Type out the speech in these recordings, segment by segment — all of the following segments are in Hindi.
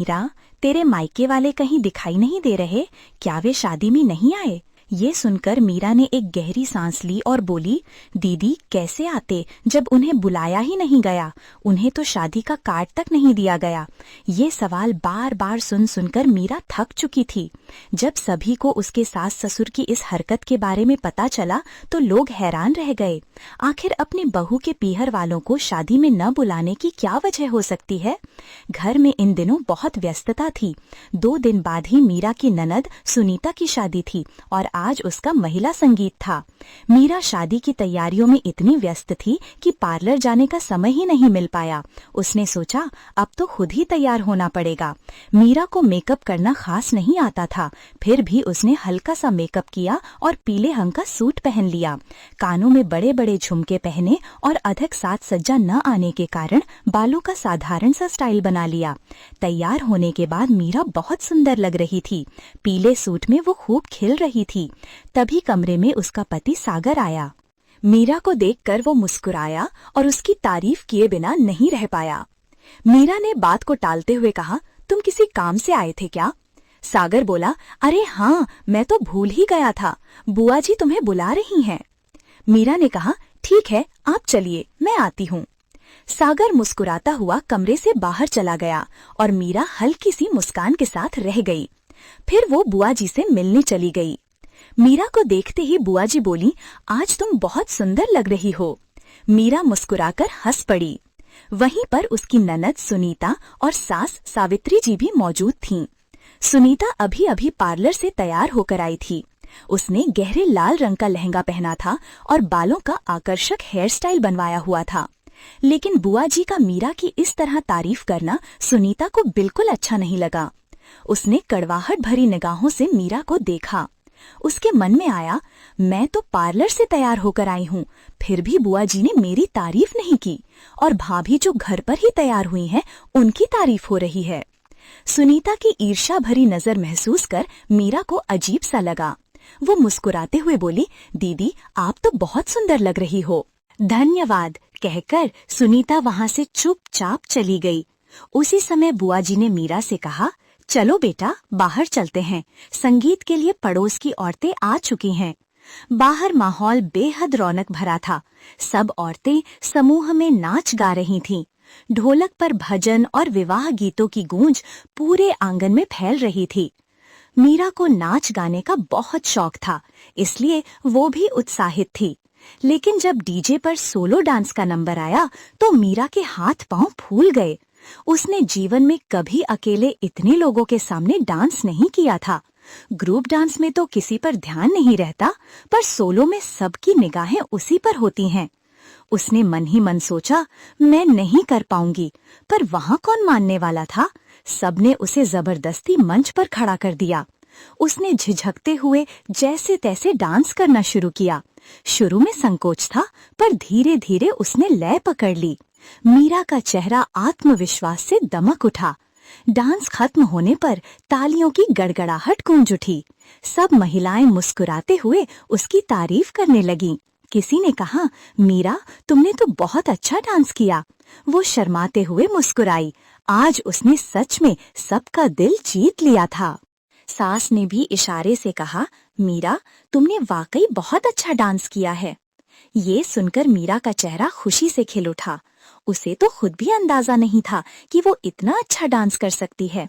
मीरा, तेरे मायके वाले कहीं दिखाई नहीं दे रहे? क्या वे शादी में नहीं आए? ये सुनकर मीरा ने एक गहरी सांस ली और बोली, दीदी कैसे आते जब उन्हें बुलाया ही नहीं गया? उन्हें तो शादी का कार्ड तक नहीं दिया गया। ये सवाल बार बार सुन सुनकर मीरा थक चुकी थी। जब सभी को उसके सास ससुर की इस हरकत के बारे में पता चला तो लोग हैरान रह गए। आखिर अपनी बहू के पीहर वालों को शादी में न बुलाने की क्या वजह हो सकती है? घर में इन दिनों बहुत व्यस्तता थी। 2 दिन बाद ही मीरा की ननद सुनीता की शादी थी और आज उसका महिला संगीत था। मीरा शादी की तैयारियों में इतनी व्यस्त थी कि पार्लर जाने का समय ही नहीं मिल पाया। उसने सोचा अब तो खुद ही तैयार होना पड़ेगा। मीरा को मेकअप करना खास नहीं आता था, फिर भी उसने हल्का सा मेकअप किया और पीले रंग का सूट पहन लिया। कानों में बड़े बड़े झुमके पहने और अधिक साज सज्जा न आने के कारण बालों का साधारण सा स्टाइल बना लिया। तैयार होने के बाद मीरा बहुत सुंदर लग रही थी। पीले सूट में वो खूब खिल रही थी। तभी कमरे में उसका पति सागर आया। मीरा को देखकर वो मुस्कुराया और उसकी तारीफ किए बिना नहीं रह पाया। मीरा ने बात को टालते हुए कहा, तुम किसी काम से आए थे क्या? सागर बोला, अरे हाँ, मैं तो भूल ही गया था। बुआ जी तुम्हें बुला रही हैं। मीरा ने कहा, ठीक है, आप चलिए, मैं आती हूँ। सागर मुस्कुराता हुआ कमरे से बाहर चला गया और मीरा हल्की सी मुस्कान के साथ रह गई। फिर वो बुआ जी से मिलने चली गई। मीरा को देखते ही बुआ जी बोली, आज तुम बहुत सुंदर लग रही हो। मीरा मुस्कुराकर हंस पड़ी। वहीं पर उसकी ननद सुनीता और सास सावित्री जी भी मौजूद थीं। सुनीता अभी अभी पार्लर से तैयार होकर आई थी। उसने गहरे लाल रंग का लहंगा पहना था और बालों का आकर्षक हेयर स्टाइल बनवाया हुआ था। लेकिन बुआ जी का मीरा की इस तरह तारीफ करना सुनीता को बिल्कुल अच्छा नहीं लगा। उसने कड़वाहट भरी निगाहों से मीरा को देखा। उसके मन में आया, मैं तो पार्लर से तैयार होकर आई हूँ, फिर भी बुआ जी ने मेरी तारीफ नहीं की और भाभी जो घर पर ही तैयार हुई हैं, उनकी तारीफ हो रही है। सुनीता की ईर्ष्या भरी नजर महसूस कर मीरा को अजीब सा लगा। वो मुस्कुराते हुए बोली, दीदी आप तो बहुत सुंदर लग रही हो। धन्यवाद कहकर सुनीता वहां से चुपचाप चली गई। उसी समय बुआ जी ने मीरा से कहा, चलो बेटा बाहर चलते हैं, संगीत के लिए पड़ोस की औरतें आ चुकी हैं। बाहर माहौल बेहद रौनक भरा था। सब औरतें समूह में नाच गा रही थीं। ढोलक पर भजन और विवाह गीतों की गूंज पूरे आंगन में फैल रही थी। मीरा को नाच गाने का बहुत शौक था, इसलिए वो भी उत्साहित थी। लेकिन जब डीजे पर सोलो डांस का नंबर आया तो मीरा के हाथ पांव फूल गए। उसने जीवन में कभी अकेले इतने लोगों के सामने डांस नहीं किया था। ग्रुप डांस में तो किसी पर ध्यान नहीं रहता, पर सोलो में सबकी निगाहें उसी पर होती हैं। उसने मन ही मन सोचा, मैं नहीं कर पाऊंगी, पर वहां कौन मानने वाला था? सबने उसे जबरदस्ती मंच पर खड़ा कर दिया। उसने झिझकते हुए जैसे तैसे डांस करना शुरू किया। शुरू में संकोच था, पर धीरे धीरे उसने लय पकड़ ली। मीरा का चेहरा आत्मविश्वास से दमक उठा। डांस खत्म होने पर तालियों की गड़गड़ाहट गूंज उठी। सब महिलाएं मुस्कुराते हुए उसकी तारीफ करने लगीं। किसी ने कहा, मीरा तुमने तो बहुत अच्छा डांस किया। वो शर्माते हुए मुस्कुराई। आज उसने सच में सबका दिल जीत लिया था। सास ने भी इशारे से कहा, मीरा तुमने वाकई बहुत अच्छा डांस किया है। ये सुनकर मीरा का चेहरा खुशी से खिल उठा। उसे तो खुद भी अंदाजा नहीं था कि वो इतना अच्छा डांस कर सकती है।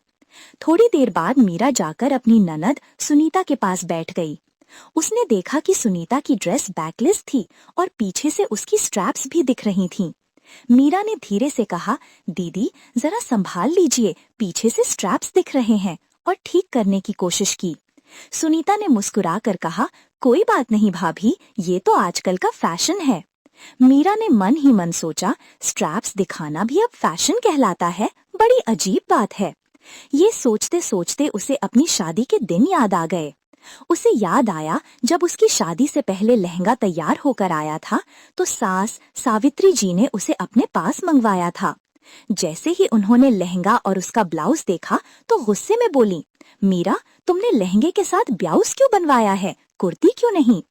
थोड़ी देर बाद मीरा जाकर अपनी ननद सुनीता के पास बैठ गई। उसने देखा कि सुनीता की ड्रेस बैकलेस थी और पीछे से उसकी स्ट्रैप्स भी दिख रही थीं। मीरा ने धीरे से कहा, दीदी जरा संभाल लीजिए, पीछे से स्ट्रैप्स दिख रहे हैं, और ठीक करने की कोशिश की। सुनीता ने मुस्कुराकर कहा, कोई बात नहीं भाभी, ये तो आजकल का फैशन है। मीरा ने मन ही मन सोचा, स्ट्रैप्स दिखाना भी अब फैशन कहलाता है, बड़ी अजीब बात है। ये सोचते सोचते उसे अपनी शादी के दिन याद आ गए। उसे याद आया जब उसकी शादी से पहले लहंगा तैयार होकर आया था तो सास सावित्री जी ने उसे अपने पास मंगवाया था। जैसे ही उन्होंने लहंगा और उसका ब्लाउज देखा तो गुस्से में बोली, मीरा तुमने लहंगे के साथ ब्लाउज क्यों बनवाया है, कुर्ती क्यों नहीं?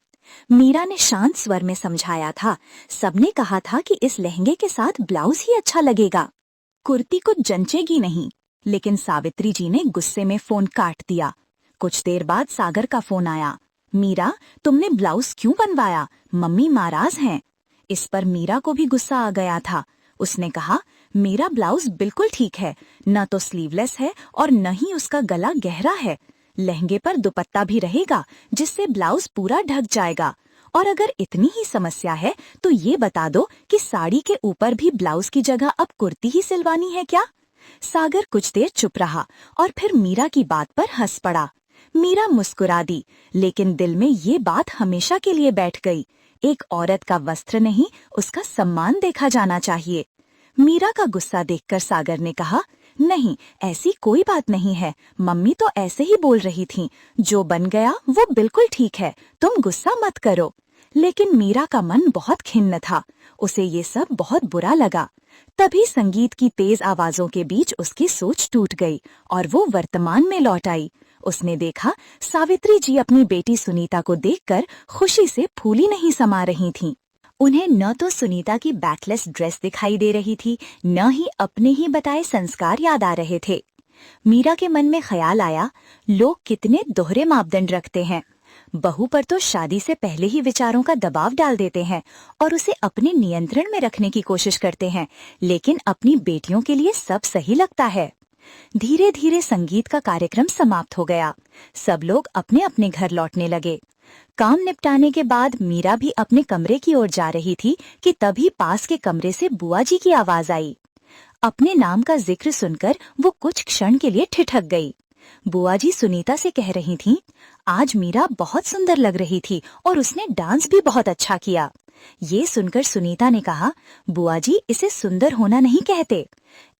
मीरा ने शांत स्वर में समझाया था, सबने कहा था कि इस लहंगे के साथ ब्लाउज ही अच्छा लगेगा, कुर्ती कुछ जंचेगी नहीं। लेकिन सावित्री जी ने गुस्से में फोन काट दिया। कुछ देर बाद सागर का फोन आया। मीरा, तुमने ब्लाउज क्यों बनवाया? मम्मी नाराज हैं। इस पर मीरा को भी गुस्सा आ गया था। उसने कहा, मेरा ब्लाउज बिल्कुल ठीक है, न तो स्लीवलेस है और न ही उसका गला गहरा है। लहंगे पर दुपट्टा भी रहेगा जिससे ब्लाउज पूरा ढक जाएगा। और अगर इतनी ही समस्या है तो ये बता दो कि साड़ी के ऊपर भी ब्लाउज की जगह अब कुर्ती ही सिलवानी है क्या? सागर कुछ देर चुप रहा और फिर मीरा की बात पर हंस पड़ा। मीरा मुस्कुरा दी, लेकिन दिल में ये बात हमेशा के लिए बैठ गई। एक औरत का वस्त्र नहीं, उसका सम्मान देखा जाना चाहिए। मीरा का गुस्सा देखकर सागर ने कहा, नहीं, ऐसी कोई बात नहीं है। मम्मी तो ऐसे ही बोल रही थीं। जो बन गया वो बिल्कुल ठीक है, तुम गुस्सा मत करो। लेकिन मीरा का मन बहुत खिन्न था। उसे ये सब बहुत बुरा लगा। तभी संगीत की तेज आवाजों के बीच उसकी सोच टूट गई और वो वर्तमान में लौट आई। उसने देखा, सावित्री जी अपनी बेटी सुनीता को देखकर खुशी से फूली नहीं समा रही थीं। उन्हें न तो सुनीता की बैकलेस ड्रेस दिखाई दे रही थी, न ही अपने ही बताए संस्कार याद आ रहे थे। मीरा के मन में ख्याल आया, लोग कितने दोहरे मापदंड रखते हैं। बहू पर तो शादी से पहले ही विचारों का दबाव डाल देते हैं और उसे अपने नियंत्रण में रखने की कोशिश करते हैं, लेकिन अपनी बेटियों के लिए सब सही लगता है। धीरे धीरे संगीत का कार्यक्रम समाप्त हो गया। सब लोग अपने अपने घर लौटने लगे। काम निपटाने के बाद मीरा भी अपने कमरे की ओर जा रही थी कि तभी पास के कमरे से बुआ जी की आवाज आई। अपने नाम का जिक्र सुनकर वो कुछ क्षण के लिए ठिठक गई। बुआ जी सुनीता से कह रही थीं, आज मीरा बहुत सुंदर लग रही थी और उसने डांस भी बहुत अच्छा किया। ये सुनकर सुनीता ने कहा, बुआ जी, इसे सुंदर होना नहीं कहते।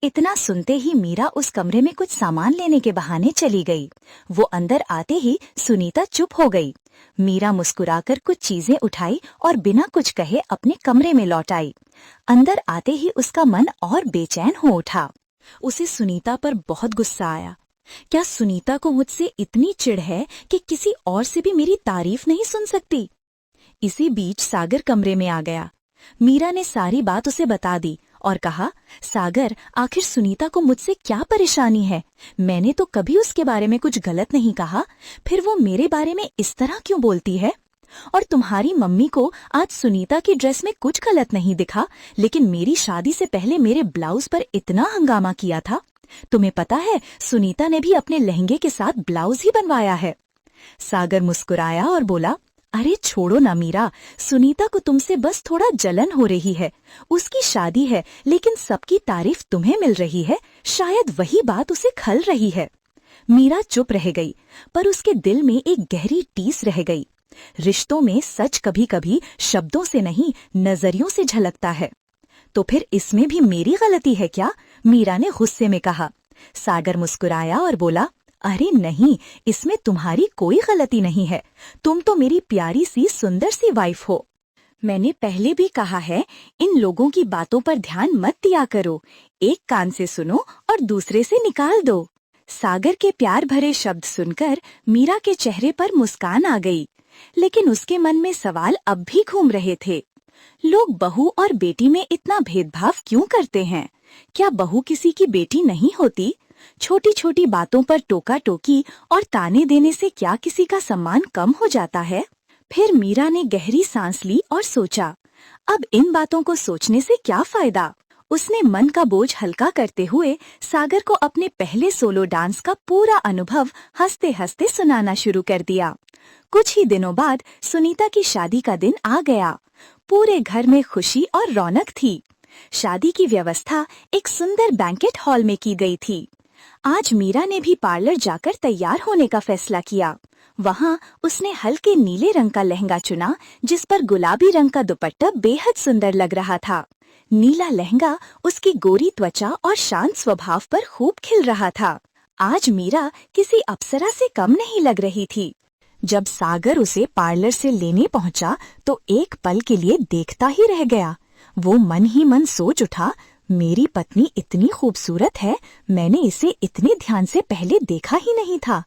इतना सुनते ही मीरा उस कमरे में कुछ सामान लेने के बहाने चली गई। वो अंदर आते ही सुनीता चुप हो गई। मीरा मुस्कुराकर कुछ चीजें उठाई और बिना कुछ कहे अपने कमरे में लौट आई। अंदर आते ही उसका मन और बेचैन हो उठा। उसे सुनीता पर बहुत गुस्सा आया। क्या सुनीता को मुझसे इतनी चिढ़ है कि किसी और से भी मेरी तारीफ नहीं सुन सकती? इसी बीच सागर कमरे में आ गया। मीरा ने सारी बात उसे बता दी और कहा, सागर, आखिर सुनीता को मुझसे क्या परेशानी है? मैंने तो कभी उसके बारे में कुछ गलत नहीं कहा, फिर वो मेरे बारे में इस तरह क्यों बोलती है? और तुम्हारी मम्मी को आज सुनीता की ड्रेस में कुछ गलत नहीं दिखा, लेकिन मेरी शादी से पहले मेरे ब्लाउज पर इतना हंगामा किया था। तुम्हें पता है, सुनीता ने भी अपने लहंगे के साथ ब्लाउज ही बनवाया है। सागर मुस्कुराया और बोला, अरे छोड़ो ना मीरा, सुनीता को तुमसे बस थोड़ा जलन हो रही है। उसकी शादी है, लेकिन सबकी तारीफ तुम्हें मिल रही है, शायद वही बात उसे खल रही है। मीरा चुप रह गई, पर उसके दिल में एक गहरी टीस रह गई। रिश्तों में सच कभी कभी शब्दों से नहीं, नजरियों से झलकता है। तो फिर इसमें भी मेरी गलती है क्या? मीरा ने गुस्से में कहा। सागर मुस्कुराया और बोला, अरे नहीं, इसमें तुम्हारी कोई गलती नहीं है। तुम तो मेरी प्यारी सी सुंदर सी वाइफ हो। मैंने पहले भी कहा है, इन लोगों की बातों पर ध्यान मत दिया करो। एक कान से सुनो और दूसरे से निकाल दो। सागर के प्यार भरे शब्द सुनकर मीरा के चेहरे पर मुस्कान आ गई, लेकिन उसके मन में सवाल अब भी घूम रहे थे। लोग बहू और बेटी में इतना भेदभाव क्यों करते हैं? क्या बहू किसी की बेटी नहीं होती? छोटी छोटी बातों पर टोका टोकी और ताने देने से क्या किसी का सम्मान कम हो जाता है? फिर मीरा ने गहरी सांस ली और सोचा, अब इन बातों को सोचने से क्या फायदा? उसने मन का बोझ हल्का करते हुए सागर को अपने पहले सोलो डांस का पूरा अनुभव हंसते हंसते सुनाना शुरू कर दिया। कुछ ही दिनों बाद सुनीता की शादी का दिन आ गया। पूरे घर में खुशी और रौनक थी। शादी की व्यवस्था एक सुंदर बैंकेट हॉल में की गई थी। आज मीरा ने भी पार्लर जाकर तैयार होने का फैसला किया। वहाँ उसने हल्के नीले रंग का लहंगा चुना, जिस पर गुलाबी रंग का दुपट्टा बेहद सुंदर लग रहा था। नीला लहंगा उसकी गोरी त्वचा और शांत स्वभाव पर खूब खिल रहा था। आज मीरा किसी अप्सरा से कम नहीं लग रही थी। जब सागर उसे पार्लर से लेने पहुंचा तो एक पल के लिए देखता ही रह गया। वो मन ही मन सोच उठा, मेरी पत्नी इतनी खूबसूरत है, मैंने इसे इतने ध्यान से पहले देखा ही नहीं था।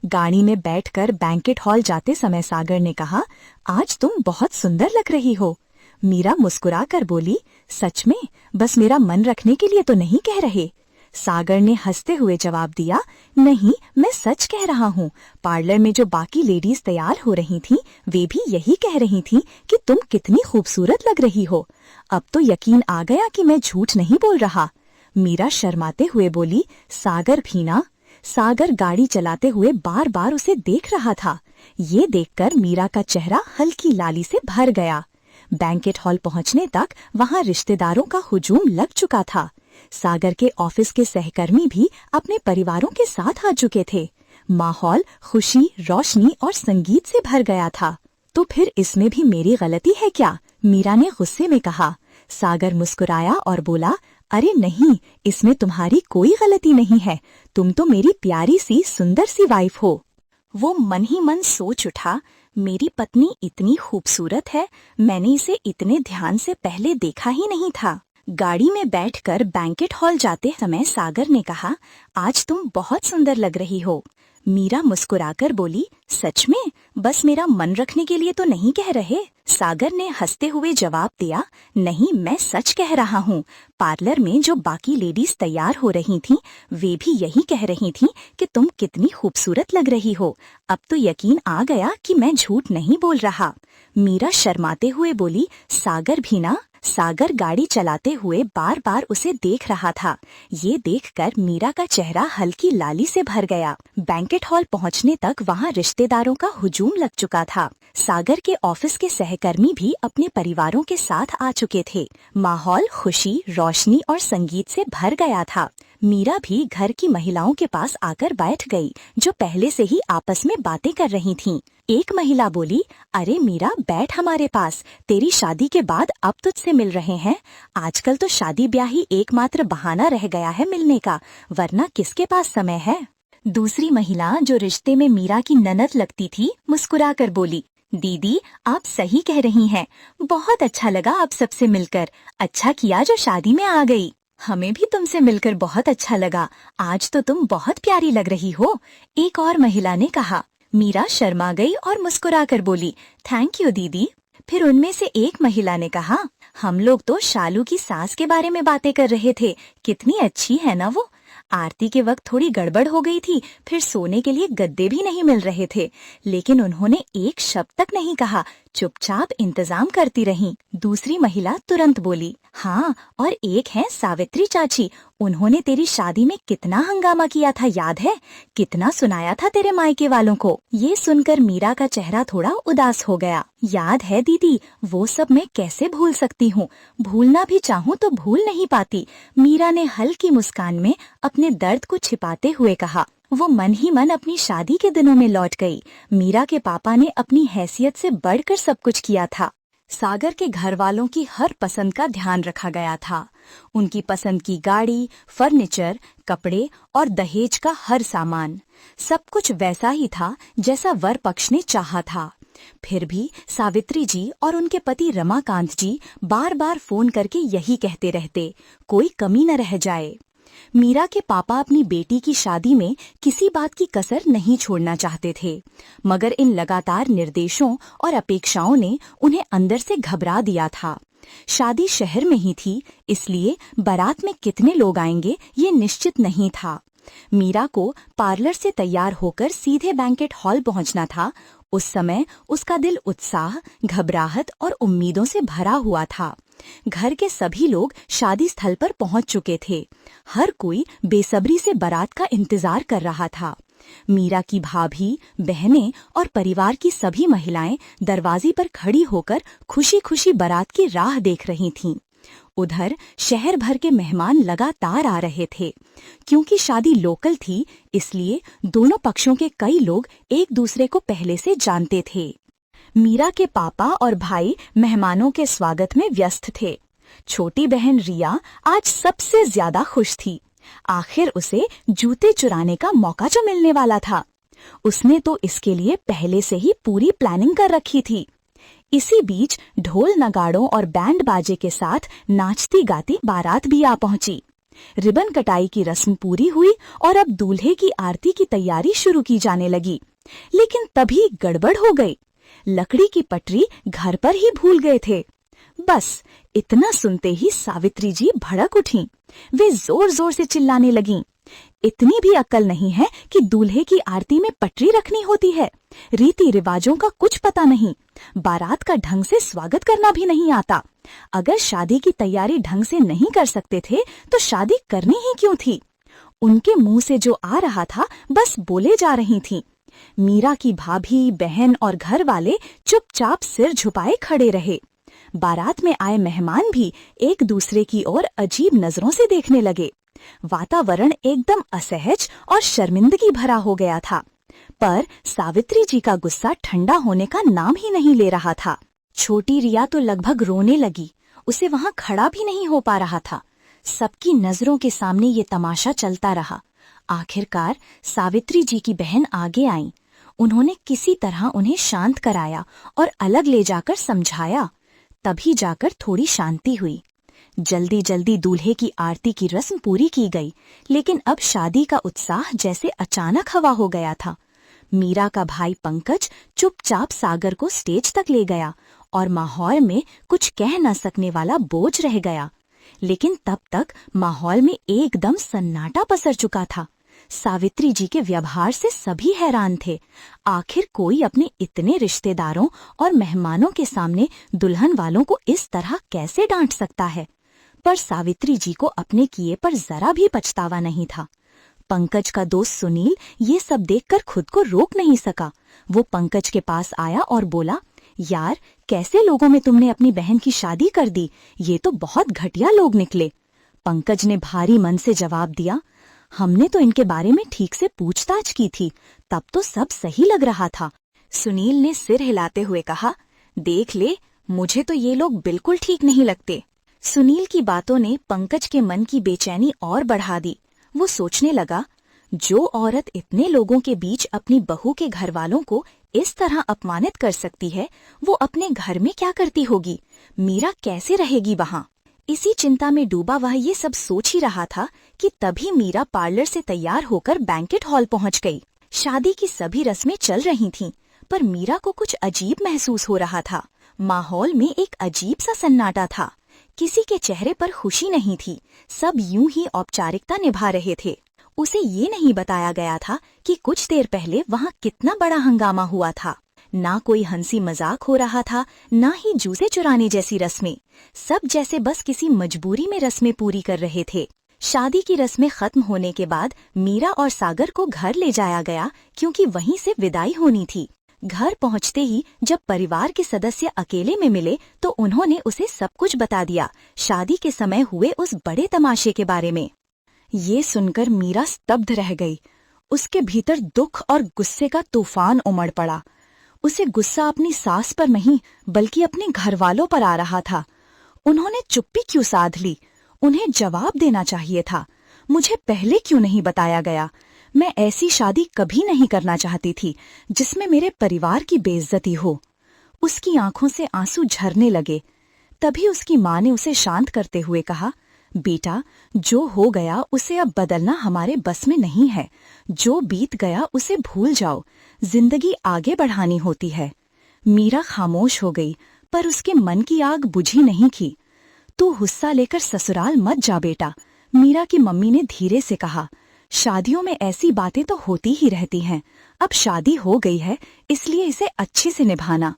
गाड़ी में बैठकर बैंकेट हॉल जाते समय सागर ने कहा, आज तुम बहुत सुंदर लग रही हो। मीरा मुस्कुरा कर बोली, सच में? बस मेरा मन रखने के लिए तो नहीं कह रहे? सागर ने हंसते हुए जवाब दिया, नहीं, मैं सच कह रहा हूँ। पार्लर में जो बाकी लेडीज तैयार हो रही थीं, वे भी यही कह रही थीं कि तुम कितनी खूबसूरत लग रही हो। अब तो यकीन आ गया कि मैं झूठ नहीं बोल रहा। मीरा शर्माते हुए बोली, सागर भी ना। सागर गाड़ी चलाते हुए बार बार उसे देख रहा था। ये देखकर मीरा का चेहरा हल्की लाली से भर गया। बैंकेट हॉल पहुंचने तक वहां रिश्तेदारों का हुजूम लग चुका था। सागर के ऑफिस के सहकर्मी भी अपने परिवारों के साथ आ चुके थे। माहौल खुशी, रोशनी और संगीत से भर गया था। तो फिर इसमें भी मेरी गलती है क्या? मीरा ने गुस्से में कहा। सागर मुस्कुराया और बोला, अरे नहीं, इसमें तुम्हारी कोई गलती नहीं है। तुम तो मेरी प्यारी सी सुंदर सी वाइफ हो। वो मन ही मन सोच उठा, मेरी पत्नी इतनी खूबसूरत है, मैंने इसे इतने ध्यान से पहले देखा ही नहीं था। गाड़ी में बैठकर बैंकेट हॉल जाते समय सागर ने कहा, आज तुम बहुत सुंदर लग रही हो। मीरा मुस्कुराकर बोली, सच में? बस मेरा मन रखने के लिए तो नहीं कह रहे? सागर ने हंसते हुए जवाब दिया, नहीं, मैं सच कह रहा हूँ। पार्लर में जो बाकी लेडीज तैयार हो रही थीं, वे भी यही कह रही थीं कि तुम कितनी खूबसूरत लग रही हो। अब तो यकीन आ गया कि मैं झूठ नहीं बोल रहा। मीरा शर्माते हुए बोली, सागर भी ना। सागर गाड़ी चलाते हुए बार बार उसे देख रहा था। ये देखकर मीरा का चेहरा हल्की लाली से भर गया। बैंकेट हॉल पहुंचने तक वहां रिश्तेदारों का हुजूम लग चुका था। सागर के ऑफिस के सहकर्मी भी अपने परिवारों के साथ आ चुके थे। माहौल खुशी, रोशनी और संगीत से भर गया था। मीरा भी घर की महिलाओं के पास आकर बैठ गई, जो पहले से ही आपस में बातें कर रही थीं। एक महिला बोली, अरे मीरा, बैठ हमारे पास। तेरी शादी के बाद अब तुझसे मिल रहे हैं। आजकल तो शादी ब्याह ही एकमात्र बहाना रह गया है मिलने का, वरना किसके पास समय है। दूसरी महिला, जो रिश्ते में मीरा की ननद लगती थी, मुस्कुराकर बोली, दीदी, आप सही कह रही हैं। बहुत अच्छा लगा आप सबसे मिलकर। अच्छा किया जो शादी में आ गई। हमें भी तुमसे मिलकर बहुत अच्छा लगा। आज तो तुम बहुत प्यारी लग रही हो। एक और महिला ने कहा। मीरा शर्मा गई और मुस्कुराकर बोली, थैंक यू दीदी। फिर उनमें से एक महिला ने कहा, हम लोग तो शालू की सास के बारे में बातें कर रहे थे। कितनी अच्छी है ना वो। आरती के वक्त थोड़ी गड़बड़ हो गई थी, फिर सोने के लिए गद्दे भी नहीं मिल रहे थे, लेकिन उन्होंने एक शब्द तक नहीं कहा, चुपचाप इंतजाम करती रहीं। दूसरी महिला तुरंत बोली, हाँ, और एक है सावित्री चाची। उन्होंने तेरी शादी में कितना हंगामा किया था, याद है? कितना सुनाया था तेरे मायके वालों को। ये सुनकर मीरा का चेहरा थोड़ा उदास हो गया। याद है दीदी, वो सब मैं कैसे भूल सकती हूँ। भूलना भी चाहूँ तो भूल नहीं पाती। मीरा ने हल्की मुस्कान में अपने दर्द को छिपाते हुए कहा। वो मन ही मन अपनी शादी के दिनों में लौट गई। मीरा के पापा ने अपनी हैसियत से बढ़कर सब कुछ किया था। सागर के घर वालों की हर पसंद का ध्यान रखा गया था। उनकी पसंद की गाड़ी, फर्नीचर, कपड़े और दहेज का हर सामान, सब कुछ वैसा ही था जैसा वर पक्ष ने चाहा था। फिर भी सावित्री जी और उनके पति रमाकांत जी बार बार फोन करके यही कहते रहते, कोई कमी न रह जाए। मीरा के पापा अपनी बेटी की शादी में किसी बात की कसर नहीं छोड़ना चाहते थे, मगर इन लगातार निर्देशों और अपेक्षाओं ने उन्हें अंदर से घबरा दिया था। शादी शहर में ही थी, इसलिए बारात में कितने लोग आएंगे ये निश्चित नहीं था। मीरा को पार्लर से तैयार होकर सीधे बैंकेट हॉल पहुंचना था। उस समय उसका दिल उत्साह, घबराहट और उम्मीदों से भरा हुआ था। घर के सभी लोग शादी स्थल पर पहुंच चुके थे। हर कोई बेसब्री से बारात का इंतजार कर रहा था। मीरा की भाभी, बहनें और परिवार की सभी महिलाएं दरवाजे पर खड़ी होकर खुशी खुशी बारात की राह देख रही थीं। उधर शहर भर के मेहमान लगातार आ रहे थे। क्योंकि शादी लोकल थी, इसलिए दोनों पक्षों के कई लोग एक दूसरे को पहले से जानते थे। मीरा के पापा और भाई मेहमानों के स्वागत में व्यस्त थे। छोटी बहन रिया आज सबसे ज्यादा खुश थी। आखिर उसे जूते चुराने का मौका जो मिलने वाला था। उसने तो इसके लिए पहले से ही पूरी प्लानिंग कर रखी थी। इसी बीच ढोल नगाड़ों और बैंड बाजे के साथ नाचती गाती बारात भी आ पहुंची। रिबन कटाई की रस्म पूरी हुई और अब दूल्हे की आरती की तैयारी शुरू की जाने लगी। लेकिन तभी गड़बड़ हो गई। लकड़ी की पटरी घर पर ही भूल गए थे। बस इतना सुनते ही सावित्री जी भड़क उठी। वे जोर जोर से चिल्लाने लगीं। इतनी भी अक्ल नहीं है कि दूल्हे की आरती में पटरी रखनी होती है। रीति रिवाजों का कुछ पता नहीं। बारात का ढंग से स्वागत करना भी नहीं आता। अगर शादी की तैयारी ढंग से नहीं कर सकते थे तो शादी करनी ही क्यों थी। उनके मुंह से जो आ रहा था बस बोले जा रही थीं। मीरा की भाभी, बहन और घर वाले चुपचाप सिर झुकाए खड़े रहे। बारात में आए मेहमान भी एक दूसरे की ओर अजीब नजरों से देखने लगे। वातावरण एकदम असहज और शर्मिंदगी भरा हो गया था। पर सावित्री जी का गुस्सा ठंडा होने का नाम ही नहीं ले रहा था। छोटी रिया तो लगभग रोने लगी। उसे वहां खड़ा भी नहीं हो पा रहा था। सबकी नजरों के सामने ये तमाशा चलता रहा। आखिरकार सावित्री जी की बहन आगे आईं। उन्होंने किसी तरह उन्हें शांत कराया और अलग ले जाकर समझाया। तभी जाकर थोड़ी शांति हुई। जल्दी जल्दी दूल्हे की आरती की रस्म पूरी की गई, लेकिन अब शादी का उत्साह जैसे अचानक हवा हो गया था। मीरा का भाई पंकज चुपचाप सागर को स्टेज तक ले गया और माहौल में कुछ कह न सकने वाला बोझ रह गया। लेकिन तब तक माहौल में एकदम सन्नाटा पसर चुका था। सावित्री जी के व्यवहार से सभी हैरान थे। आखिर कोई अपने इतने रिश्तेदारों और मेहमानों के सामने दुल्हन वालों को इस तरह कैसे डांट सकता है। पर सावित्री जी को अपने किए पर जरा भी पछतावा नहीं था। पंकज का दोस्त सुनील ये सब देखकर खुद को रोक नहीं सका। वो पंकज के पास आया और बोला, यार कैसे लोगों में तुमने अपनी बहन की शादी कर दी। ये तो बहुत घटिया लोग निकले। पंकज ने भारी मन से जवाब दिया, हमने तो इनके बारे में ठीक से पूछताछ की थी, तब तो सब सही लग रहा था। सुनील ने सिर हिलाते हुए कहा, देख ले, मुझे तो ये लोग बिल्कुल ठीक नहीं लगते। सुनील की बातों ने पंकज के मन की बेचैनी और बढ़ा दी। वो सोचने लगा, जो औरत इतने लोगों के बीच अपनी बहू के घर वालों को इस तरह अपमानित कर सकती है, वो अपने घर में क्या करती होगी। मीरा कैसे रहेगी वहाँ। इसी चिंता में डूबा वह ये सब सोच ही रहा था कि तभी मीरा पार्लर से तैयार होकर बैंकेट हॉल पहुंच गई। शादी की सभी रस्में चल रही थीं, पर मीरा को कुछ अजीब महसूस हो रहा था। माहौल में एक अजीब सा सन्नाटा था। किसी के चेहरे पर खुशी नहीं थी। सब यूं ही औपचारिकता निभा रहे थे। उसे ये नहीं बताया गया था कि कुछ देर पहले वहाँ कितना बड़ा हंगामा हुआ था। ना कोई हंसी मजाक हो रहा था, ना ही जूसे चुराने जैसी रस्में। सब जैसे बस किसी मजबूरी में रस्में पूरी कर रहे थे। शादी की रस्में खत्म होने के बाद मीरा और सागर को घर ले जाया गया, क्योंकि वहीं से विदाई होनी थी। घर पहुंचते ही जब परिवार के सदस्य अकेले में मिले तो उन्होंने उसे सब कुछ बता दिया, शादी के समय हुए उस बड़े तमाशे के बारे में। ये सुनकर मीरा स्तब्ध रह गई। उसके भीतर दुख और गुस्से का तूफान उमड़ पड़ा। उसे गुस्सा अपनी सास पर नहीं बल्कि अपने घरवालों पर आ रहा था। उन्होंने चुप्पी क्यों साध ली। उन्हें जवाब देना चाहिए था। मुझे पहले क्यों नहीं बताया गया। मैं ऐसी शादी कभी नहीं करना चाहती थी जिसमें मेरे परिवार की बेइज्जती हो। उसकी आंखों से आंसू झरने लगे। तभी उसकी माँ ने उसे शांत करते हुए कहा, बेटा, जो हो गया उसे अब बदलना हमारे बस में नहीं है। जो बीत गया उसे भूल जाओ। जिंदगी आगे बढ़ानी होती है। मीरा खामोश हो गई, पर उसके मन की आग बुझी नहीं थी। तू गुस्सा लेकर ससुराल मत जा बेटा, मीरा की मम्मी ने धीरे से कहा। शादियों में ऐसी बातें तो होती ही रहती हैं। अब शादी हो गई है, इसलिए इसे अच्छे से निभाना।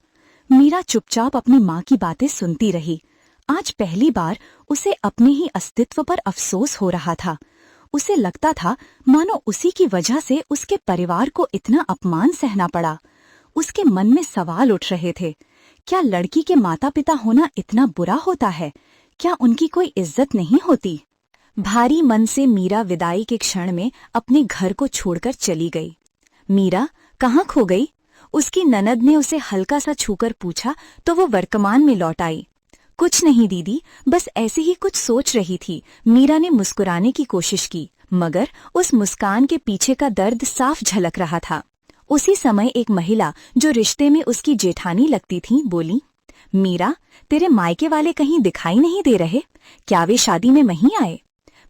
मीरा चुपचाप अपनी माँ की बातें सुनती रही। आज पहली बार उसे अपने ही अस्तित्व पर अफसोस हो रहा था। उसे लगता था मानो उसी की वजह से उसके परिवार को इतना अपमान सहना पड़ा। उसके मन में सवाल उठ रहे थे। क्या लड़की के माता पिता होना इतना बुरा होता है? क्या उनकी कोई इज्जत नहीं होती? भारी मन से मीरा विदाई के क्षण में अपने घर को छोड़कर चली गई। मीरा कहाँ खो गई? उसकी ननद ने उसे हल्का सा छूकर पूछा तो वो वर्तमान में लौट आई। कुछ नहीं दीदी, बस ऐसे ही कुछ सोच रही थी। मीरा ने मुस्कुराने की कोशिश की, मगर उस मुस्कान के पीछे का दर्द साफ झलक रहा था। उसी समय एक महिला जो रिश्ते में उसकी जेठानी लगती थी बोली, मीरा, तेरे मायके वाले कहीं दिखाई नहीं दे रहे? क्या वे शादी में नहीं आए?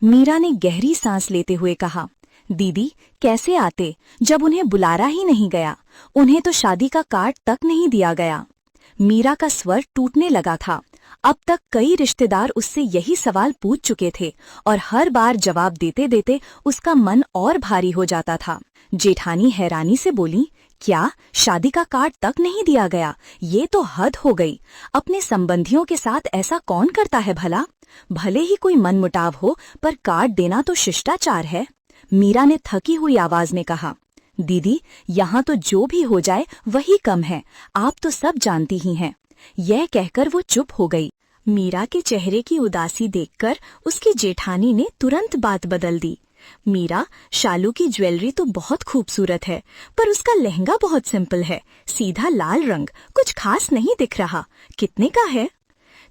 मीरा ने गहरी सांस लेते हुए कहा, दीदी कैसे आते जब उन्हें बुलारा ही नहीं गया। उन्हें तो शादी का कार्ड तक नहीं दिया गया। मीरा का स्वर टूटने लगा था। अब तक कई रिश्तेदार उससे यही सवाल पूछ चुके थे और हर बार जवाब देते देते उसका मन और भारी हो जाता था। जेठानी हैरानी से बोली, क्या शादी का कार्ड तक नहीं दिया गया? ये तो हद हो गई। अपने संबंधियों के साथ ऐसा कौन करता है भला? भले ही कोई मनमुटाव हो, पर कार्ड देना तो शिष्टाचार है। मीरा ने थकी हुई आवाज में कहा, दीदी, यहाँ तो जो भी हो जाए वही कम है, आप तो सब जानती ही हैं। यह कहकर वो चुप हो गई। मीरा के चेहरे की उदासी देखकर उसकी जेठानी ने तुरंत बात बदल दी। मीरा, शालू की ज्वेलरी तो बहुत खूबसूरत है, पर उसका लहंगा बहुत सिंपल है, सीधा लाल रंग, कुछ खास नहीं दिख रहा। कितने का है?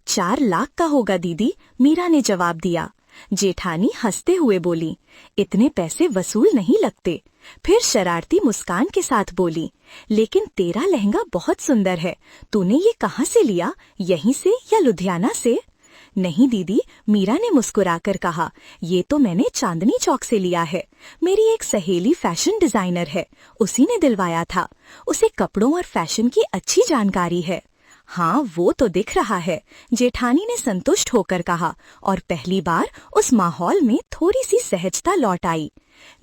4 लाख का होगा दीदी, मीरा ने जवाब दिया। जेठानी हंसते हुए बोली, इतने पैसे वसूल नहीं लगते। फिर शरारती मुस्कान के साथ बोली, लेकिन तेरा लहंगा बहुत सुंदर है, तूने ये कहाँ से लिया? यहीं से या लुधियाना से? नहीं दीदी, मीरा ने मुस्कुराकर कहा, ये तो मैंने चांदनी चौक से लिया है। मेरी एक सहेली फैशन डिजाइनर है, उसी ने दिलवाया था। उसे कपड़ों और फैशन की अच्छी जानकारी है। हाँ, वो तो दिख रहा है, जेठानी ने संतुष्ट होकर कहा, और पहली बार उस माहौल में थोड़ी सी सहजता लौट आई।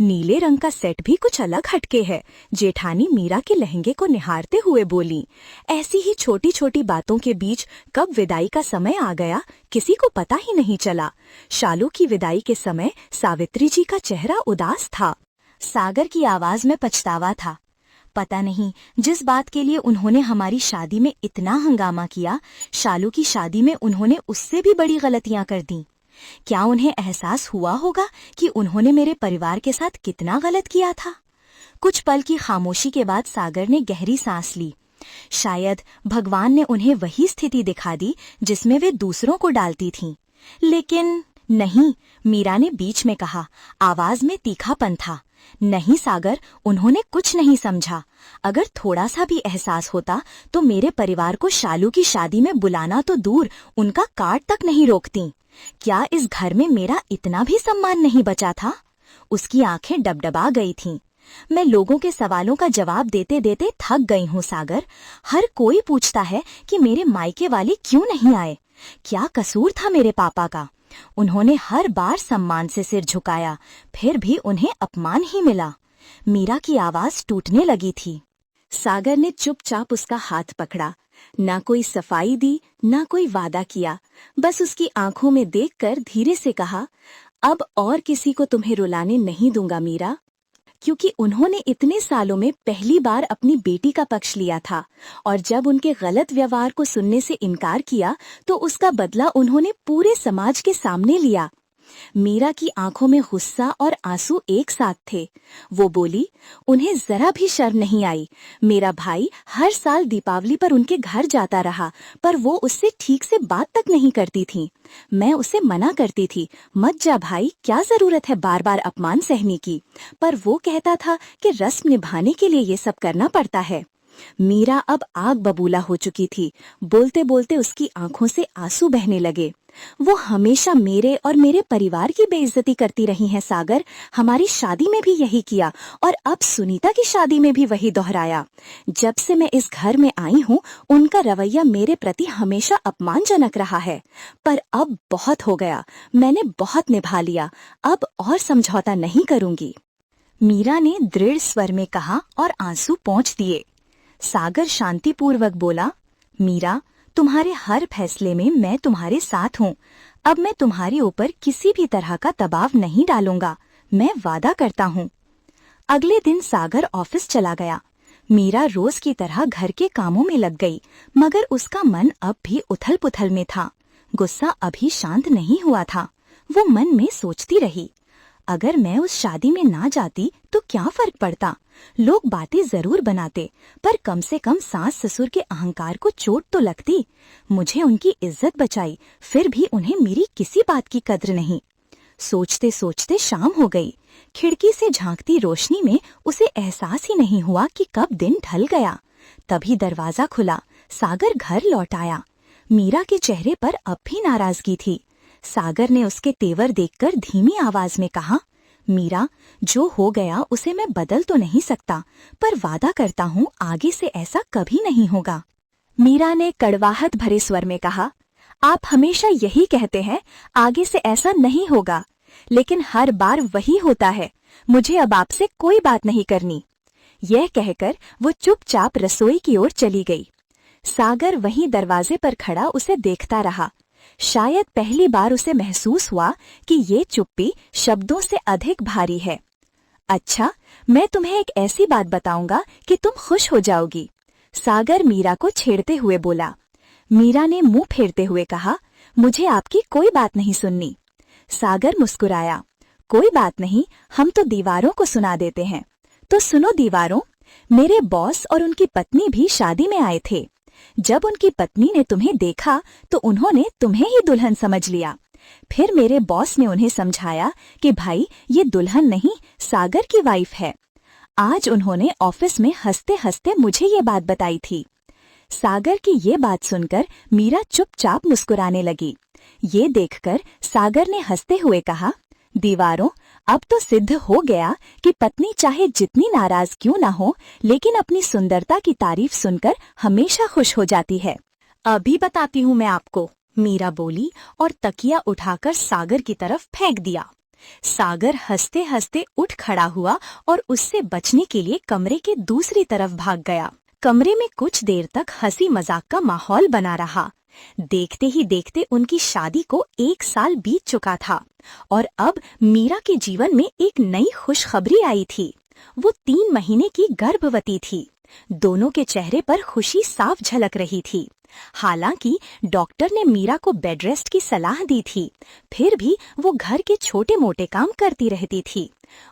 नीले रंग का सेट भी कुछ अलग हटके है, जेठानी मीरा के लहंगे को निहारते हुए बोली। ऐसी ही छोटी छोटी बातों के बीच कब विदाई का समय आ गया, किसी को पता ही नहीं चला। शालू की विदाई के समय सावित्री जी का चेहरा उदास था। सागर की आवाज में पछतावा था। पता नहीं जिस बात के लिए उन्होंने हमारी शादी में इतना हंगामा किया, शालू की शादी में उन्होंने उससे भी बड़ी गलतियां कर दी। क्या उन्हें एहसास हुआ होगा कि उन्होंने मेरे परिवार के साथ कितना गलत किया था? कुछ पल की खामोशी के बाद सागर ने गहरी सांस ली। शायद भगवान ने उन्हें वही स्थिति दिखा दी जिसमें वे दूसरों को डालती थीं। लेकिन नहीं, मीरा ने बीच में कहा, आवाज में तीखापन था। नहीं सागर, उन्होंने कुछ नहीं समझा। अगर थोड़ा सा भी एहसास होता तो मेरे परिवार को शालू की शादी में बुलाना तो दूर, उनका कार्ड तक नहीं रोकती। क्या इस घर में मेरा इतना भी सम्मान नहीं बचा था? उसकी आंखें डबडबा गई थीं। मैं लोगों के सवालों का जवाब देते देते थक गई हूँ सागर। हर कोई पूछता है कि मेरे मायके वाले क्यों नहीं आए। क्या कसूर था मेरे पापा का? उन्होंने हर बार सम्मान से सिर झुकाया, फिर भी उन्हें अपमान ही मिला। मीरा की आवाज टूटने लगी थी। सागर ने चुपचाप उसका हाथ पकड़ा। ना कोई सफाई दी, ना कोई वादा किया, बस उसकी आंखों में देखकर धीरे से कहा, अब और किसी को तुम्हें रुलाने नहीं दूंगा मीरा, क्योंकि उन्होंने इतने सालों में पहली बार अपनी बेटी का पक्ष लिया था, और जब उनके गलत व्यवहार को सुनने से इनकार किया तो उसका बदला उन्होंने पूरे समाज के सामने लिया। मीरा की आंखों में गुस्सा और आंसू एक साथ थे। वो बोली, उन्हें जरा भी शर्म नहीं आई। मेरा भाई हर साल दीपावली पर उनके घर जाता रहा, पर वो उससे ठीक से बात तक नहीं करती थी। मैं उसे मना करती थी, मत जा भाई, क्या जरूरत है बार बार अपमान सहने की, पर वो कहता था कि रस्म निभाने के लिए ये सब करना पड़ता है। मीरा अब आग बबूला हो चुकी थी। बोलते बोलते उसकी आंखों से आंसू बहने लगे। वो हमेशा मेरे और मेरे परिवार की बेइज्जती करती रही हैं सागर। हमारी शादी में भी यही किया और अब सुनीता की शादी में भी वही दोहराया। जब से मैं इस घर में आई हूँ, उनका रवैया मेरे प्रति हमेशा अपमानजनक रहा है। पर अब बहुत हो गया, मैंने बहुत निभा लिया, अब और समझौता नहीं करूंगी, मीरा ने दृढ़ स्वर में कहा और आंसू पोंछ दिए। सागर शांतिपूर्वक बोला, मीरा, तुम्हारे हर फैसले में मैं तुम्हारे साथ हूँ। अब मैं तुम्हारे ऊपर किसी भी तरह का दबाव नहीं डालूंगा, मैं वादा करता हूँ। अगले दिन सागर ऑफिस चला गया। मीरा रोज की तरह घर के कामों में लग गई, मगर उसका मन अब भी उथल पुथल में था। गुस्सा अभी शांत नहीं हुआ था। वो मन में सोचती रही, अगर मैं उस शादी में ना जाती तो क्या फर्क पड़ता? लोग बातें जरूर बनाते, पर कम से कम सास ससुर के अहंकार को चोट तो लगती। मुझे उनकी इज्जत बचाई, फिर भी उन्हें मेरी किसी बात की कद्र नहीं। सोचते सोचते शाम हो गई। खिड़की से झांकती रोशनी में उसे एहसास ही नहीं हुआ कि कब दिन ढल गया। तभी दरवाजा खुला, सागर घर लौट आया। मीरा के चेहरे पर अब भी नाराजगी थी। सागर ने उसके तेवर देखकर धीमी आवाज में कहा, मीरा, जो हो गया उसे मैं बदल तो नहीं सकता, पर वादा करता हूँ आगे से ऐसा कभी नहीं होगा। मीरा ने कड़वाहट भरे स्वर में कहा, आप हमेशा यही कहते हैं, आगे से ऐसा नहीं होगा, लेकिन हर बार वही होता है। मुझे अब आपसे कोई बात नहीं करनी। यह कहकर वो चुपचाप रसोई की ओर चली गई। सागर वहीं दरवाजे पर खड़ा उसे देखता रहा। शायद पहली बार उसे महसूस हुआ कि ये चुप्पी शब्दों से अधिक भारी है। अच्छा, मैं तुम्हें एक ऐसी बात बताऊंगा कि तुम खुश हो जाओगी, सागर मीरा को छेड़ते हुए बोला। मीरा ने मुंह फेरते हुए कहा, मुझे आपकी कोई बात नहीं सुननी। सागर मुस्कुराया, कोई बात नहीं, हम तो दीवारों को सुना देते हैं। तो सुनो दीवारों, मेरे बॉस और उनकी पत्नी भी शादी में आए थे। जब उनकी पत्नी ने तुम्हें देखा तो उन्होंने तुम्हें ही दुल्हन समझ लिया। फिर मेरे बॉस ने उन्हें समझाया कि भाई ये दुल्हन नहीं, सागर की वाइफ है। आज उन्होंने ऑफिस में हंसते हंसते मुझे ये बात बताई थी। सागर की ये बात सुनकर मीरा चुपचाप मुस्कुराने लगी। ये देखकर सागर ने हंसते हुए कहा, दीवारों, अब तो सिद्ध हो गया कि पत्नी चाहे जितनी नाराज क्यों ना हो, लेकिन अपनी सुंदरता की तारीफ सुनकर हमेशा खुश हो जाती है। अभी बताती हूँ मैं आपको, मीरा बोली और तकिया उठाकर सागर की तरफ फेंक दिया। सागर हंसते हंसते उठ खड़ा हुआ और उससे बचने के लिए कमरे के दूसरी तरफ भाग गया। कमरे में कुछ देर तक हंसी मजाक का माहौल बना रहा। देखते ही देखते उनकी शादी को 1 साल बीत चुका था और अब मीरा के जीवन में एक नई खुशखबरी आई थी। वो 3 महीने की गर्भवती थी। दोनों के चेहरे पर खुशी साफ झलक रही थी। हालांकि डॉक्टर ने मीरा को बेड रेस्ट की सलाह दी थी, फिर भी वो घर के छोटे मोटे काम करती रहती थी।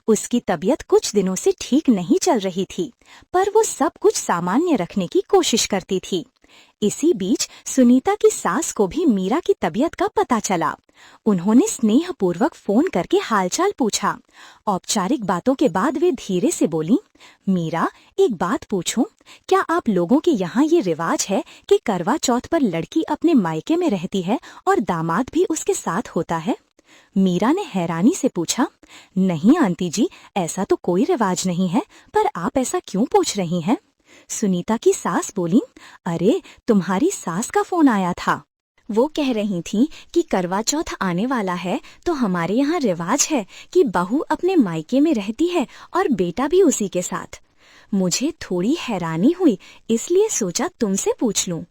उसकी तबीयत कुछ दिनों से ठीक नहीं चल रही थी, पर वो सब कुछ सामान्य रखने की कोशिश करती थी। इसी बीच सुनीता की सास को भी मीरा की तबीयत का पता चला। उन्होंने स्नेहपूर्वक फोन करके हालचाल पूछा। औपचारिक बातों के बाद वे धीरे से बोली, मीरा, एक बात पूछूं, क्या आप लोगों के यहाँ ये रिवाज है कि करवा चौथ पर लड़की अपने मायके में रहती है और दामाद भी उसके साथ होता है? मीरा ने हैरानी से पूछा। नहीं आंटी जी, ऐसा तो कोई रिवाज नहीं है, पर आप ऐसा क्यों पूछ रही हैं? सुनीता की सास बोली, अरे तुम्हारी सास का फोन आया था। वो कह रही थी कि करवा चौथ आने वाला है तो हमारे यहाँ रिवाज है कि बहू अपने मायके में रहती है और बेटा भी उसी के साथ। मुझे थोड़ी हैरानी हुई, इसलिए सोचा तुमसे पूछ लूं।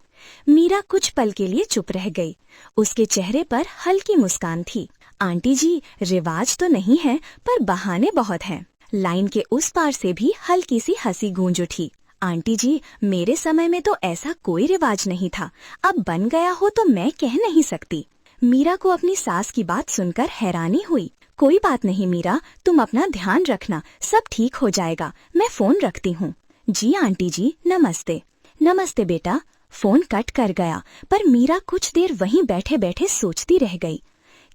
मीरा कुछ पल के लिए चुप रह गई। उसके चेहरे पर हल्की मुस्कान थी। आंटी जी, रिवाज तो नहीं है, पर बहाने बहुत हैं। लाइन के उस पार से भी हल्की सी हंसी गूंज उठी। आंटी जी, मेरे समय में तो ऐसा कोई रिवाज नहीं था, अब बन गया हो तो मैं कह नहीं सकती। मीरा को अपनी सास की बात सुनकर हैरानी हुई। कोई बात नहीं मीरा, तुम अपना ध्यान रखना, सब ठीक हो जाएगा। मैं फोन रखती हूँ। जी आंटी जी, नमस्ते। नमस्ते बेटा। फोन कट कर गया, पर मीरा कुछ देर वहीं बैठे बैठे सोचती रह गई।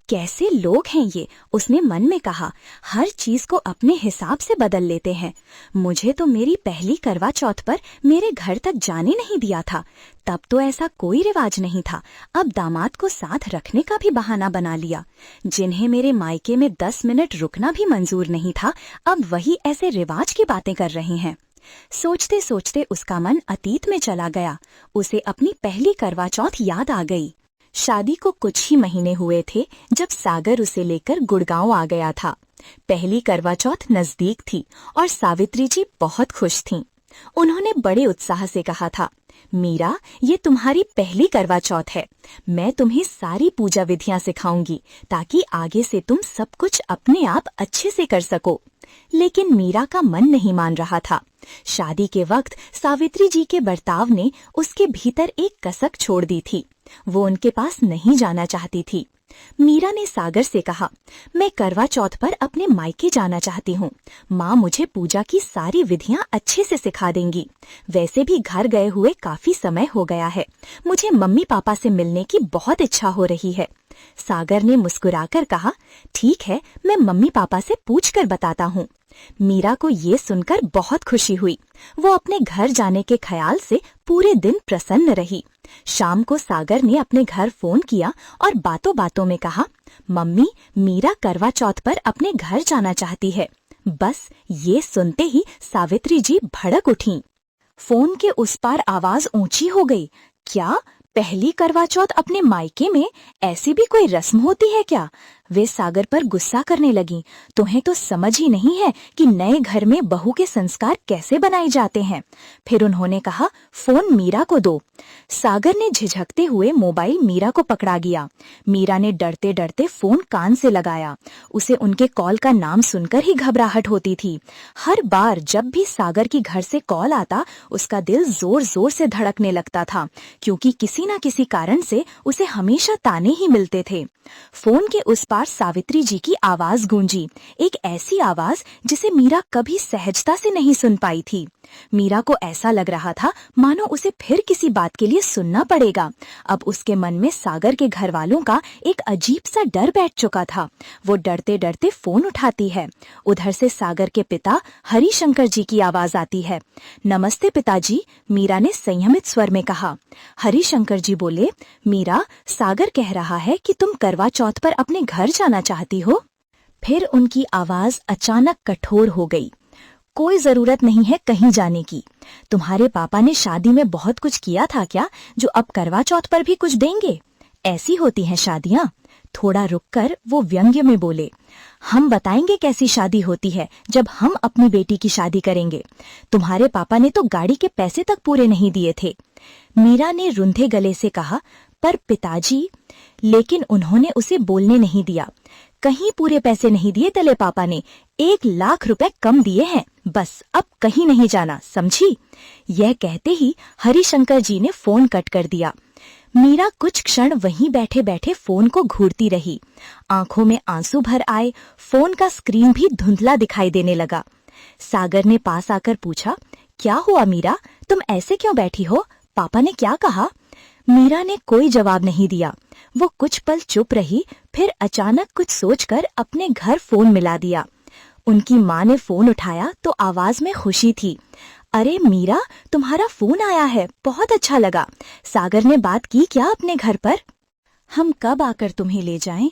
कैसे लोग हैं ये, उसने मन में कहा। हर चीज को अपने हिसाब से बदल लेते हैं। मुझे तो मेरी पहली करवा चौथ पर मेरे घर तक जाने नहीं दिया था, तब तो ऐसा कोई रिवाज नहीं था। अब दामाद को साथ रखने का भी बहाना बना लिया। जिन्हें मेरे मायके में 10 मिनट रुकना भी मंजूर नहीं था, अब वही ऐसे रिवाज की बातें कर रहे हैं। सोचते सोचते उसका मन अतीत में चला गया। उसे अपनी पहली करवा चौथ याद आ गई। शादी को कुछ ही महीने हुए थे जब सागर उसे लेकर गुड़गांव आ गया था। पहली करवा चौथ नजदीक थी और सावित्री जी बहुत खुश थीं। उन्होंने बड़े उत्साह से कहा था, मीरा, ये तुम्हारी पहली करवा चौथ है। मैं तुम्हें सारी पूजा विधियां सिखाऊंगी ताकि आगे से तुम सब कुछ अपने आप अच्छे से कर सको। लेकिन मीरा का मन नहीं मान रहा था। शादी के वक्त सावित्री जी के बर्ताव ने उसके भीतर एक कसक छोड़ दी थी। वो उनके पास नहीं जाना चाहती थी। मीरा ने सागर से कहा, मैं करवा चौथ पर अपने मायके जाना चाहती हूँ। माँ मुझे पूजा की सारी विधियाँ अच्छे से सिखा देंगी। वैसे भी घर गए हुए काफी समय हो गया है। मुझे मम्मी पापा से मिलने की बहुत इच्छा हो रही है। सागर ने मुस्कुराकर कहा, ठीक है, मैं मम्मी पापा से पूछकर बताता हूँ। मीरा को ये सुनकर बहुत खुशी हुई। वो अपने घर जाने के ख्याल से पूरे दिन प्रसन्न रही। शाम को सागर ने अपने घर फोन किया और बातों बातों में कहा, मम्मी, मीरा करवा चौथ पर अपने घर जाना चाहती है। बस ये सुनते ही सावित्री जी भड़क उठीं। फोन के उस पार आवाज ऊंची हो गई, क्या पहली करवा चौथ अपने मायके में, ऐसी भी कोई रस्म होती है क्या? वे सागर पर गुस्सा करने लगीं। तुम्हें तो समझ ही नहीं है कि नए घर में बहू के संस्कार कैसे बनाए जाते हैं। फिर उन्होंने कहा, फोन मीरा को दो। सागर ने झिझकते हुए मोबाइल मीरा को पकड़ा दिया। मीरा ने डरते डरते फोन कान से लगाया। उसे उनके कॉल का नाम सुनकर ही घबराहट होती थी। हर बार जब भी सागर की घर से कॉल आता, उसका दिल जोर जोर से धड़कने लगता था, क्योंकि किसी न किसी कारण से उसे हमेशा ताने ही मिलते थे। फोन के उस पार सावित्री जी की आवाज गूंजी, एक ऐसी आवाज जिसे मीरा कभी सहजता से नहीं सुन पाई थी। मीरा को ऐसा लग रहा था मानो उसे फिर किसी बात के लिए सुनना पड़ेगा। अब उसके मन में सागर के घर वालों का एक अजीब सा डर बैठ चुका था। वो डरते डरते फोन उठाती है। उधर से सागर के पिता हरिशंकर जी की आवाज आती है। नमस्ते पिताजी, मीरा ने संयमित स्वर में कहा। हरिशंकर जी बोले, मीरा, सागर कह रहा है कि तुम करवा चौथ पर अपने घर जाना चाहती हो। फिर उनकी आवाज अचानक कठोर हो गई। कोई जरूरत नहीं है कहीं जाने की। तुम्हारे पापा ने शादी में बहुत कुछ किया था क्या, जो अब करवा चौथ पर भी कुछ देंगे? ऐसी होती हैं शादियां। थोड़ा रुककर वो व्यंग्य में बोले, हम बताएंगे कैसी शादी होती है जब हम अपनी बेटी की शादी करेंगे। तुम्हारे पापा ने तो गाड़ी के पैसे तक पूरे नहीं दिए थे। मीरा ने रुंधे गले से कहा, पर पिताजी। लेकिन उन्होंने उसे बोलने नहीं दिया। कहीं पूरे पैसे नहीं दिए तेरे पापा ने, 1 लाख रुपए कम दिए हैं। बस अब कहीं नहीं जाना, समझी? यह कहते ही हरिशंकर जी ने फोन कट कर दिया। मीरा कुछ क्षण वहीं बैठे बैठे फोन को घूरती रही। आंखों में आंसू भर आए। फोन का स्क्रीन भी धुंधला दिखाई देने लगा। सागर ने पास आकर पूछा, क्या हुआ मीरा, तुम ऐसे क्यों बैठी हो? पापा ने क्या कहा? मीरा ने कोई जवाब नहीं दिया। वो कुछ पल चुप रही, फिर अचानक कुछ सोचकर अपने घर फोन मिला दिया। उनकी माँ ने फोन उठाया तो आवाज में खुशी थी। अरे मीरा, तुम्हारा फोन आया है, बहुत अच्छा लगा। सागर ने बात की क्या अपने घर पर? हम कब आकर तुम्हें ले जाएं?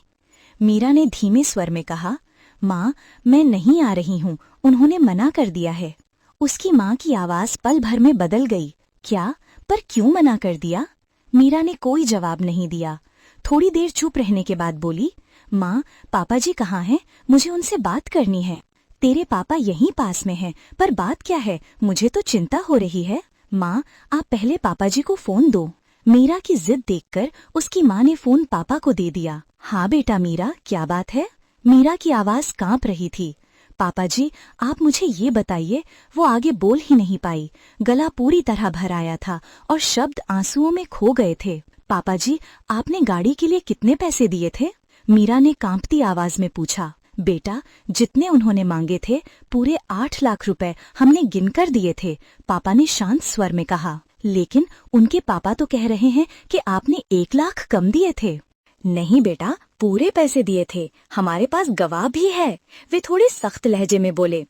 मीरा ने धीमे स्वर में कहा। माँ, मैं नहीं आ रही हूँ, उन्होंने मना कर दिया है। उसकी माँ की आवाज पल भर में बदल गई। क्या? पर क्यों मना कर दिया? मीरा ने कोई जवाब नहीं दिया। थोड़ी देर चुप रहने के बाद बोली, माँ, पापा जी कहाँ हैं? मुझे उनसे बात करनी है। तेरे पापा यहीं पास में हैं, पर बात क्या है? मुझे तो चिंता हो रही है। माँ, आप पहले पापा जी को फोन दो। मीरा की जिद देखकर उसकी माँ ने फोन पापा को दे दिया। हाँ बेटा मीरा, क्या बात है? मीरा की आवाज कांप रही थी। पापा जी, आप मुझे ये बताइए। वो आगे बोल ही नहीं पाई। गला पूरी तरह भर आया था और शब्द आंसुओं में खो गए थे। पापा जी, आपने गाड़ी के लिए कितने पैसे दिए थे? मीरा ने कांपती आवाज में पूछा। बेटा, जितने उन्होंने मांगे थे, पूरे 8 लाख रुपए हमने गिनकर दिए थे, पापा ने शांत स्वर में कहा। लेकिन उनके पापा तो कह रहे हैं कि आपने 1 लाख कम दिए थे। नहीं बेटा, पूरे पैसे दिए थे, हमारे पास गवाह भी है। वे थोड़ी सख्त लहजे में बोले।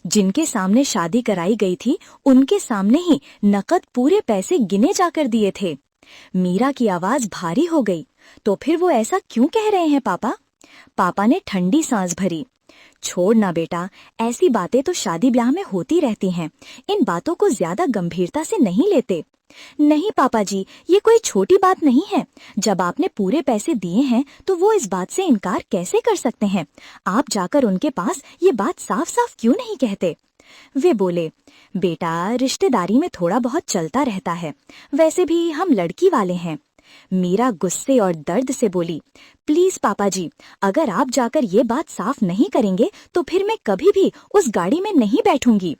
जिनके सामने शादी कराई गई थी, उनके सामने ही नकद पूरे पैसे गिने जाकर दिए थे। मीरा की आवाज भारी हो गई। तो फिर वो ऐसा क्यों कह रहे हैं पापा? पापा ने ठंडी सांस भरी। छोड़ ना बेटा, ऐसी बातें तो शादी ब्याह में होती रहती हैं। इन बातों को ज्यादा गंभीरता से नहीं लेते। नहीं पापा जी, ये कोई छोटी बात नहीं है। जब आपने पूरे पैसे दिए हैं तो वो इस बात से इनकार कैसे कर सकते हैं? आप जाकर उनके पास ये बात साफ साफ क्यों नहीं कहते? वे बोले, बेटा, रिश्तेदारी में थोड़ा बहुत चलता रहता है, वैसे भी हम लड़की वाले हैं। मीरा गुस्से और दर्द से बोली, प्लीज पापा जी, अगर आप जाकर ये बात साफ नहीं करेंगे तो फिर मैं कभी भी उस गाड़ी में नहीं बैठूंगी।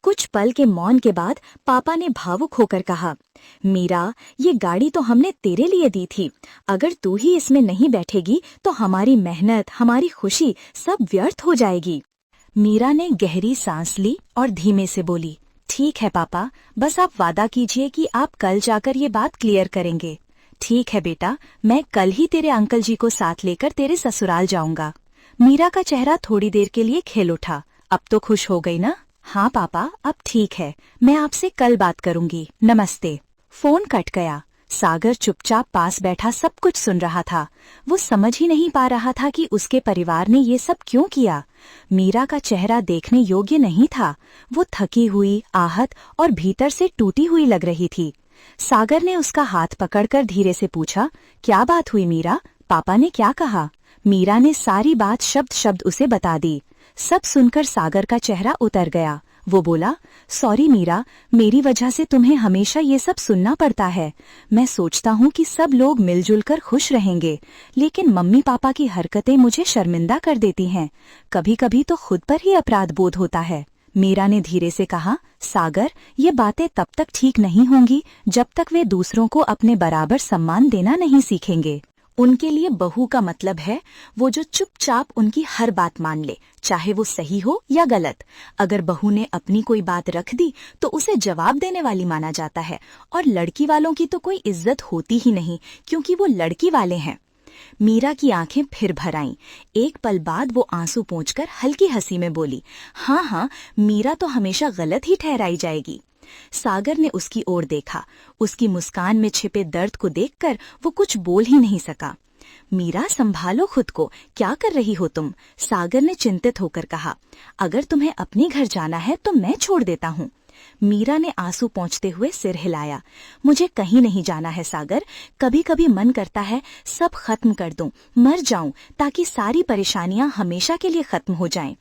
कुछ पल के मौन के बाद पापा ने भावुक होकर कहा, मीरा, ये गाड़ी तो हमने तेरे लिए दी थी। अगर तू ही इसमें नहीं बैठेगी तो हमारी मेहनत, हमारी खुशी सब व्यर्थ हो जाएगी। मीरा ने गहरी सांस ली और धीमे से बोली, ठीक है पापा, बस आप वादा कीजिए कि आप कल जाकर ये बात क्लियर करेंगे। ठीक है बेटा, मैं कल ही तेरे अंकल जी को साथ लेकर तेरे ससुराल जाऊंगा। मीरा का चेहरा थोड़ी देर के लिए खिल उठा। अब तो खुश हो गई ना? हाँ पापा, अब ठीक है, मैं आपसे कल बात करूंगी, नमस्ते। फोन कट गया। सागर चुपचाप पास बैठा सब कुछ सुन रहा था। वो समझ ही नहीं पा रहा था कि उसके परिवार ने ये सब क्यों किया। मीरा का चेहरा देखने योग्य नहीं था। वो थकी हुई, आहत और भीतर से टूटी हुई लग रही थी। सागर ने उसका हाथ पकड़कर धीरे से पूछा, क्या बात हुई मीरा? पापा ने क्या कहा? मीरा ने सारी बात शब्द शब्द उसे बता दी। सब सुनकर सागर का चेहरा उतर गया। वो बोला, सॉरी मीरा, मेरी वजह से तुम्हें हमेशा ये सब सुनना पड़ता है। मैं सोचता हूँ कि सब लोग मिलजुल कर खुश रहेंगे, लेकिन मम्मी पापा की हरकतें मुझे शर्मिंदा कर देती हैं। कभी कभी तो खुद पर ही अपराध बोध होता है। मीरा ने धीरे से कहा, सागर, ये बातें तब तक ठीक नहीं होंगी जब तक वे दूसरों को अपने बराबर सम्मान देना नहीं सीखेंगे। उनके लिए बहू का मतलब है वो जो चुपचाप उनकी हर बात मान ले, चाहे वो सही हो या गलत। अगर बहू ने अपनी कोई बात रख दी तो उसे जवाब देने वाली माना जाता है, और लड़की वालों की तो कोई इज्जत होती ही नहीं, क्योंकि वो लड़की वाले हैं। मीरा की आंखें फिर भर आईं। एक पल बाद वो आंसू पोंछकर हल्की हंसी में बोली, हाँ हाँ, मीरा तो हमेशा गलत ही ठहराई जाएगी। सागर ने उसकी ओर देखा। उसकी मुस्कान में छिपे दर्द को देखकर वो कुछ बोल ही नहीं सका। मीरा, संभालो खुद को, क्या कर रही हो तुम? सागर ने चिंतित होकर कहा। अगर तुम्हें अपने घर जाना है तो मैं छोड़ देता हूँ। मीरा ने आंसू पोंछते हुए सिर हिलाया। मुझे कहीं नहीं जाना है सागर। कभी कभी मन करता है सब खत्म कर दूं, मर जाऊं, ताकि सारी परेशानियां हमेशा के लिए खत्म हो जाएं।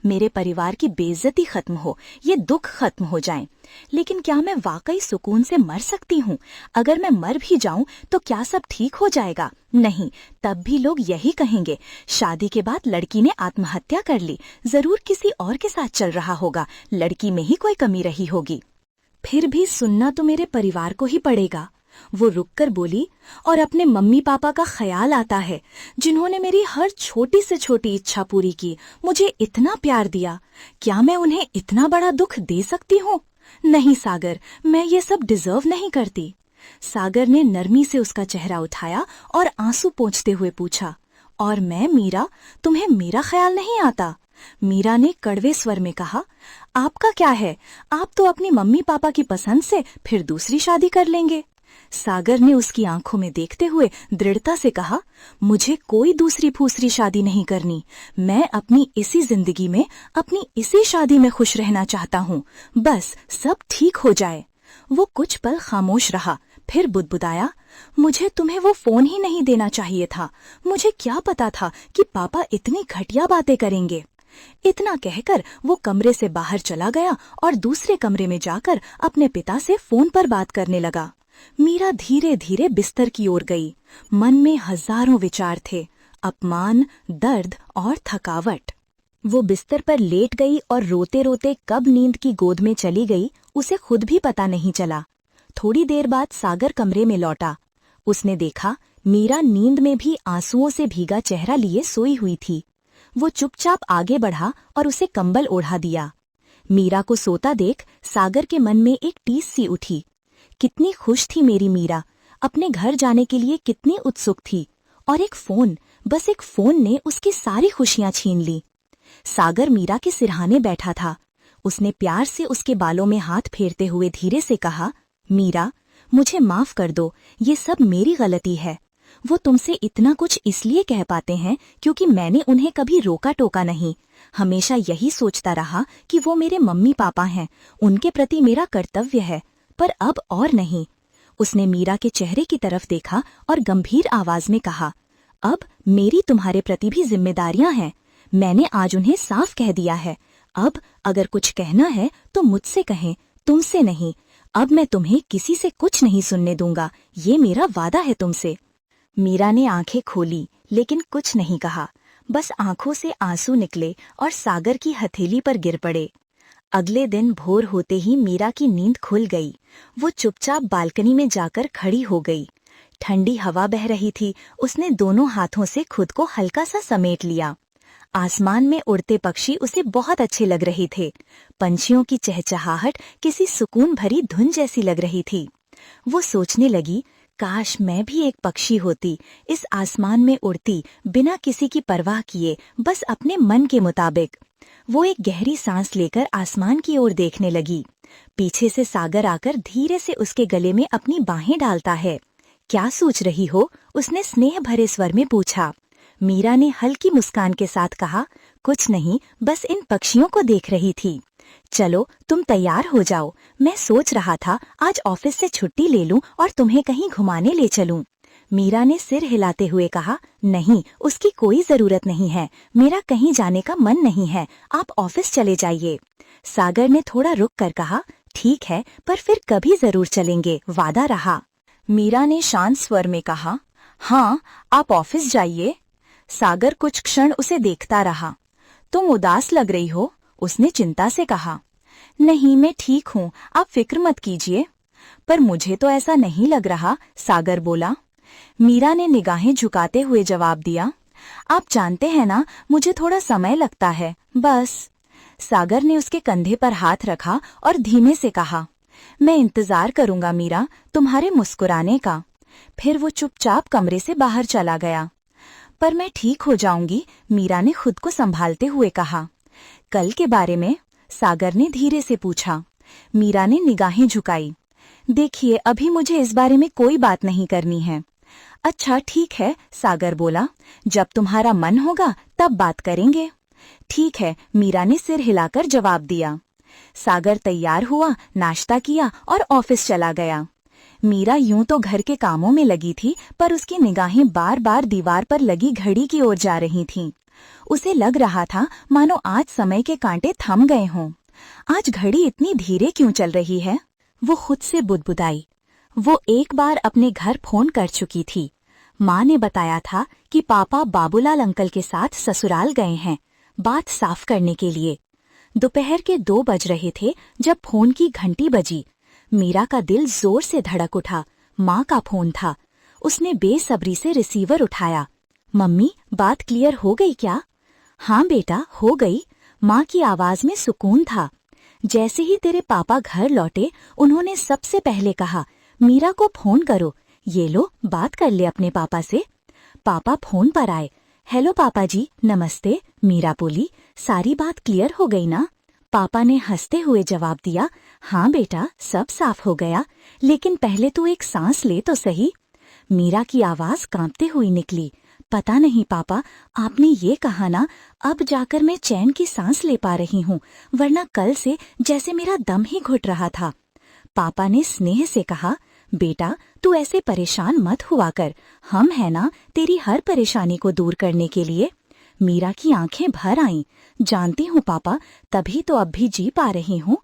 मेरे परिवार की बेइज्जती खत्म हो, ये दुख खत्म हो जाएं। लेकिन क्या मैं वाकई सुकून से मर सकती हूँ? अगर मैं मर भी जाऊं तो क्या सब ठीक हो जाएगा? नहीं, तब भी लोग यही कहेंगे, शादी के बाद लड़की ने आत्महत्या कर ली, जरूर किसी और के साथ चल रहा होगा, लड़की में ही कोई कमी रही होगी। फिर भी सुनना तो मेरे परिवार को ही पड़ेगा। वो रुककर बोली, और अपने मम्मी पापा का ख्याल आता है, जिन्होंने मेरी हर छोटी से छोटी इच्छा पूरी की, मुझे इतना प्यार दिया। क्या मैं उन्हें इतना बड़ा दुख दे सकती हूँ? नहीं सागर, मैं ये सब डिजर्व नहीं करती। सागर ने नरमी से उसका चेहरा उठाया और आंसू पोंछते हुए पूछा, और मैं मीरा, तुम्हें मेरा ख्याल नहीं आता? मीरा ने कड़वे स्वर में कहा, आपका क्या है? आप तो अपनी मम्मी पापा की पसंद से फिर दूसरी शादी कर लेंगे। सागर ने उसकी आंखों में देखते हुए दृढ़ता से कहा, मुझे कोई दूसरी फूसरी शादी नहीं करनी। मैं अपनी इसी जिंदगी में, अपनी इसी शादी में खुश रहना चाहता हूँ। बस सब ठीक हो जाए। वो कुछ पल खामोश रहा, फिर बुदबुदाया, मुझे तुम्हें वो फोन ही नहीं देना चाहिए था। मुझे क्या पता था कि पापा इतनी घटिया बातें करेंगे। इतना कहकर वो कमरे से बाहर चला गया और दूसरे कमरे में जाकर अपने पिता से फोन पर बात करने लगा। मीरा धीरे धीरे बिस्तर की ओर गई। मन में हजारों विचार थे, अपमान, दर्द और थकावट। वो बिस्तर पर लेट गई और रोते रोते कब नींद की गोद में चली गई उसे खुद भी पता नहीं चला। थोड़ी देर बाद सागर कमरे में लौटा। उसने देखा मीरा नींद में भी आंसुओं से भीगा चेहरा लिए सोई हुई थी। वो चुपचाप आगे बढ़ा और उसे कंबल ओढ़ा दिया। मीरा को सोता देख सागर के मन में एक टीस सी उठी। कितनी खुश थी मेरी मीरा, अपने घर जाने के लिए कितनी उत्सुक थी, और एक फोन, बस एक फोन ने उसकी सारी खुशियां छीन ली। सागर मीरा के सिरहाने बैठा था। उसने प्यार से उसके बालों में हाथ फेरते हुए धीरे से कहा, मीरा, मुझे माफ कर दो, ये सब मेरी गलती है। वो तुमसे इतना कुछ इसलिए कह पाते हैं क्योंकि मैंने उन्हें कभी रोका टोका नहीं। हमेशा यही सोचता रहा कि वो मेरे मम्मी पापा हैं, उनके प्रति मेरा कर्तव्य है, पर अब और नहीं। उसने मीरा के चेहरे की तरफ देखा और गंभीर आवाज में कहा, अब मेरी तुम्हारे प्रति भी जिम्मेदारियां हैं। मैंने आज उन्हें साफ कह दिया है। अब अगर कुछ कहना है तो मुझसे कहें, तुमसे नहीं। अब मैं तुम्हें किसी से कुछ नहीं सुनने दूंगा, ये मेरा वादा है तुमसे। मीरा ने आंखें खोली लेकिन कुछ नहीं कहा, बस आंखों से आंसू निकले और सागर की हथेली पर गिर पड़े। अगले दिन भोर होते ही मीरा की नींद खुल गई। वो चुपचाप बालकनी में जाकर खड़ी हो गई। ठंडी हवा बह रही थी। उसने दोनों हाथों से खुद को हल्का सा समेट लिया। आसमान में उड़ते पक्षी उसे बहुत अच्छे लग रहे थे। पंछियों की चहचहाहट किसी सुकून भरी धुन जैसी लग रही थी। वो सोचने लगी, काश मैं भी एक पक्षी होती, इस आसमान में उड़ती, बिना किसी की परवाह किए, बस अपने मन के मुताबिक। वो एक गहरी सांस लेकर आसमान की ओर देखने लगी। पीछे से सागर आकर धीरे से उसके गले में अपनी बाहें डालता है। क्या सोच रही हो? उसने स्नेह भरे स्वर में पूछा। मीरा ने हल्की मुस्कान के साथ कहा, कुछ नहीं, बस इन पक्षियों को देख रही थी। चलो तुम तैयार हो जाओ, मैं सोच रहा था आज ऑफिस से छुट्टी ले लूं और तुम्हें कहीं घुमाने ले चलूं। मीरा ने सिर हिलाते हुए कहा, नहीं, उसकी कोई जरूरत नहीं है, मेरा कहीं जाने का मन नहीं है, आप ऑफिस चले जाइए। सागर ने थोड़ा रुक कर कहा, ठीक है, पर फिर कभी जरूर चलेंगे, वादा रहा। मीरा ने शांत स्वर में कहा, हाँ, आप ऑफिस जाइए। सागर कुछ क्षण उसे देखता रहा। तुम उदास लग रही हो, उसने चिंता से कहा। नहीं, मैं ठीक हूँ, आप फिक्र मत कीजिए। पर मुझे तो ऐसा नहीं लग रहा, सागर बोला। मीरा ने निगाहें झुकाते हुए जवाब दिया, आप जानते हैं ना, मुझे थोड़ा समय लगता है, बस। सागर ने उसके कंधे पर हाथ रखा और धीमे से कहा, मैं इंतजार करूंगा मीरा, तुम्हारे मुस्कुराने का। फिर वो चुपचाप कमरे से बाहर चला गया। पर मैं ठीक हो जाऊंगी, मीरा ने खुद को संभालते हुए कहा। कल के बारे में? सागर ने धीरे से पूछा। मीरा ने निगाहें झुकाई। देखिए, अभी मुझे इस बारे में कोई बात नहीं करनी है। अच्छा ठीक है, सागर बोला, जब तुम्हारा मन होगा तब बात करेंगे। ठीक है, मीरा ने सिर हिलाकर जवाब दिया। सागर तैयार हुआ, नाश्ता किया और ऑफिस चला गया। मीरा यूं तो घर के कामों में लगी थी, पर उसकी निगाहें बार बार दीवार पर लगी घड़ी की ओर जा रही थीं। उसे लग रहा था मानो आज समय के कांटे थम गए हों। आज घड़ी इतनी धीरे क्यों चल रही है? वो खुद से बुदबुदाई। वो एक बार अपने घर फोन कर चुकी थी। माँ ने बताया था कि पापा बाबूलाल अंकल के साथ ससुराल गए हैं, बात साफ करने के लिए। दोपहर के 2 बज रहे थे जब फोन की घंटी बजी। मीरा का दिल जोर से धड़क उठा। माँ का फोन था। उसने बेसब्री से रिसीवर उठाया। मम्मी, बात क्लियर हो गई क्या? हाँ बेटा, हो गई। माँ की आवाज में सुकून था। जैसे ही तेरे पापा घर लौटे, उन्होंने सबसे पहले कहा, मीरा को फोन करो। ये लो, बात कर ले अपने पापा से। पापा फोन पर आए। हेलो पापा जी, नमस्ते, मीरा बोली। सारी बात क्लियर हो गई ना? पापा ने हंसते हुए जवाब दिया, हाँ बेटा, सब साफ हो गया, लेकिन पहले तू एक सांस ले तो सही। मीरा की आवाज कांपते हुई निकली। पता नहीं पापा, आपने ये कहा ना, अब जाकर मैं चैन की सांस ले पा रही हूँ, वरना कल से जैसे मेरा दम ही घुट रहा था। पापा ने स्नेह से कहा, बेटा तू ऐसे परेशान मत हुआ कर, हम है ना तेरी हर परेशानी को दूर करने के लिए। मीरा की आंखें भर आईं। जानती हूँ पापा, तभी तो अब भी जी पा रही हूँ।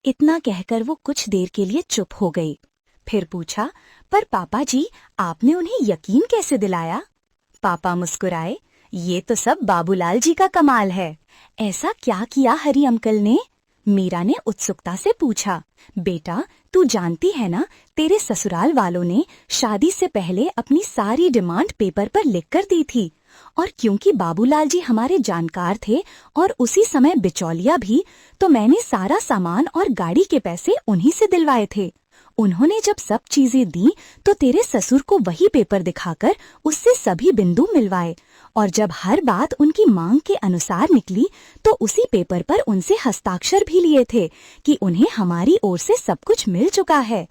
इतना कहकर वो कुछ देर के लिए चुप हो गई। फिर पूछा, पर पापा जी, आपने उन्हें यकीन कैसे दिलाया? पापा मुस्कुराए, ये तो सब बाबूलाल जी का कमाल है। ऐसा क्या किया हरी अंकल ने? मीरा ने उत्सुकता से पूछा। बेटा तू जानती है ना, तेरे ससुराल वालों ने शादी से पहले अपनी सारी डिमांड पेपर पर लिख कर दी थी, और क्योंकि बाबूलाल जी हमारे जानकार थे और उसी समय बिचौलिया भी, तो मैंने सारा सामान और गाड़ी के पैसे उन्हीं से दिलवाए थे। उन्होंने जब सब चीजें दी तो तेरे ससुर को वही पेपर दिखाकर उससे सभी बिंदु मिलवाए, और जब हर बात उनकी मांग के अनुसार निकली तो उसी पेपर पर उनसे हस्ताक्षर भी लिए थे कि उन्हें हमारी ओर से सब कुछ मिल चुका है।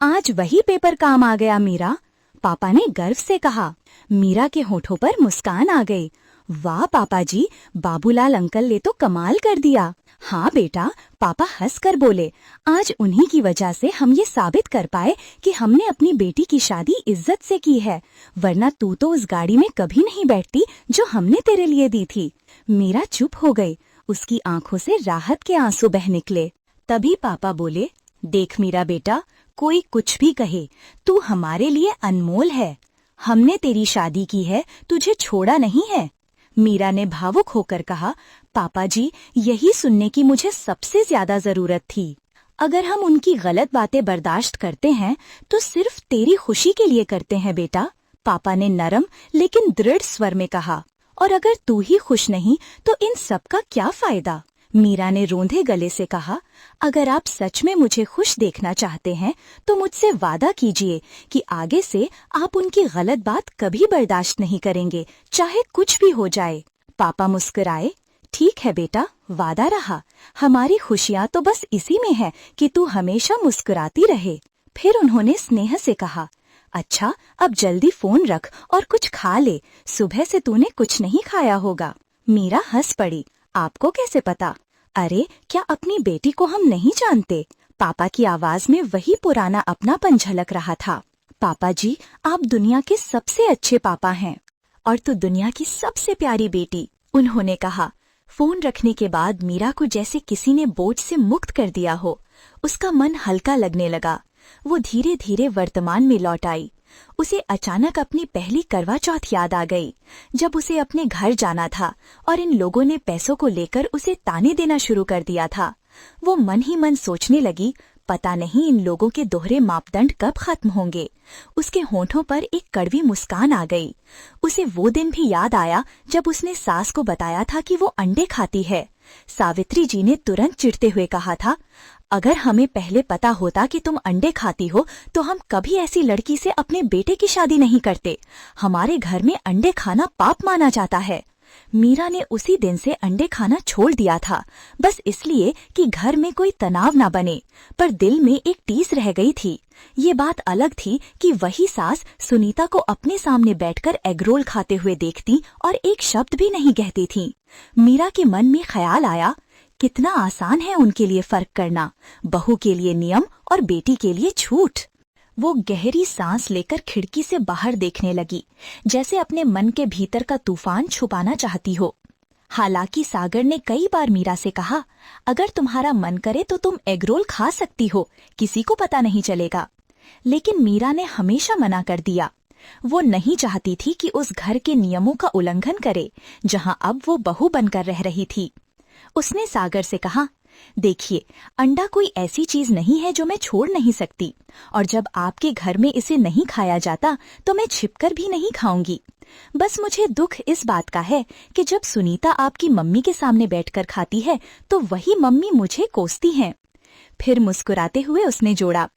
आज वही पेपर काम आ गया मीरा, पापा ने गर्व से कहा। मीरा के होठों पर मुस्कान आ गई। वाह पापा जी, बाबूलाल अंकल ने तो कमाल कर दिया। हाँ बेटा, पापा हंसकर बोले, आज उन्हीं की वजह से हम ये साबित कर पाए कि हमने अपनी बेटी की शादी इज्जत से की है, वरना तू तो उस गाड़ी में कभी नहीं बैठती जो हमने तेरे लिए दी थी। मीरा चुप हो गई। उसकी आंखों से राहत के आंसू बह निकले। तभी पापा बोले, देख मीरा बेटा, कोई कुछ भी कहे, तू हमारे लिए अनमोल है। हमने तेरी शादी की है, तुझे छोड़ा नहीं है। मीरा ने भावुक होकर कहा, पापा जी, यही सुनने की मुझे सबसे ज्यादा जरूरत थी। अगर हम उनकी गलत बातें बर्दाश्त करते हैं तो सिर्फ तेरी खुशी के लिए करते हैं बेटा, पापा ने नरम लेकिन दृढ़ स्वर में कहा। और अगर तू ही खुश नहीं तो इन सब का क्या फायदा? मीरा ने रोंधे गले से कहा, अगर आप सच में मुझे खुश देखना चाहते हैं तो मुझसे वादा कीजिए कि आगे से आप उनकी गलत बात कभी बर्दाश्त नहीं करेंगे, चाहे कुछ भी हो जाए। पापा मुस्कुराए। ठीक है बेटा, वादा रहा। हमारी खुशियाँ तो बस इसी में है कि तू हमेशा मुस्कुराती रहे। फिर उन्होंने स्नेह से कहा, अच्छा अब जल्दी फोन रख और कुछ खा ले, सुबह से तूने कुछ नहीं खाया होगा। मीरा हंस पड़ी। आपको कैसे पता? अरे क्या अपनी बेटी को हम नहीं जानते? पापा की आवाज में वही पुराना अपनापन झलक रहा था। पापा जी, आप दुनिया के सबसे अच्छे पापा हैं और तू दुनिया की सबसे प्यारी बेटी, उन्होंने कहा। फोन रखने के बाद मीरा को जैसे किसी ने बोझ से मुक्त कर दिया हो। उसका मन हल्का लगने लगा। वो धीरे धीरे वर्तमान में लौट आई। उसे अचानक अपनी पहली करवा चौथ याद आ गई, जब उसे अपने घर जाना था और इन लोगों ने पैसों को लेकर उसे ताने देना शुरू कर दिया था। वो मन ही मन सोचने लगी, पता नहीं इन लोगों के दोहरे मापदंड कब खत्म होंगे। उसके होंठों पर एक कड़वी मुस्कान आ गई। उसे वो दिन भी याद आया जब उसने सास को बताया था कि वो अंडे खाती है। सावित्री जी ने तुरंत चिढ़ते हुए कहा था, अगर हमें पहले पता होता कि तुम अंडे खाती हो तो हम कभी ऐसी लड़की से अपने बेटे की शादी नहीं करते। हमारे घर में अंडे खाना पाप माना जाता है। मीरा ने उसी दिन से अंडे खाना छोड़ दिया था, बस इसलिए कि घर में कोई तनाव ना बने, पर दिल में एक टीस रह गई थी। ये बात अलग थी कि वही सास सुनीता को अपने सामने बैठकर एगरोल खाते हुए देखती और एक शब्द भी नहीं कहती थी। मीरा के मन में ख्याल आया, कितना आसान है उनके लिए फर्क करना, बहू के लिए नियम और बेटी के लिए छूट। वो गहरी सांस लेकर खिड़की से बाहर देखने लगी, जैसे अपने मन के भीतर का तूफान छुपाना चाहती हो। हालांकि सागर ने कई बार मीरा से कहा, अगर तुम्हारा मन करे तो तुम एगरोल खा सकती हो, किसी को पता नहीं चलेगा। लेकिन मीरा ने हमेशा मना कर दिया। वो नहीं चाहती थी कि उस घर के नियमों का उल्लंघन करे, जहां अब वो बहू बनकर रह रही थी। उसने सागर से कहा, देखिए, अंडा कोई ऐसी चीज नहीं है जो मैं छोड़ नहीं सकती, और जब आपके घर में इसे नहीं खाया जाता तो मैं छिपकर भी नहीं खाऊंगी। बस मुझे दुख इस बात का है कि जब सुनीता आपकी मम्मी के सामने बैठकर खाती है तो वही मम्मी मुझे कोसती हैं। फिर मुस्कुराते हुए उसने जोड़ा,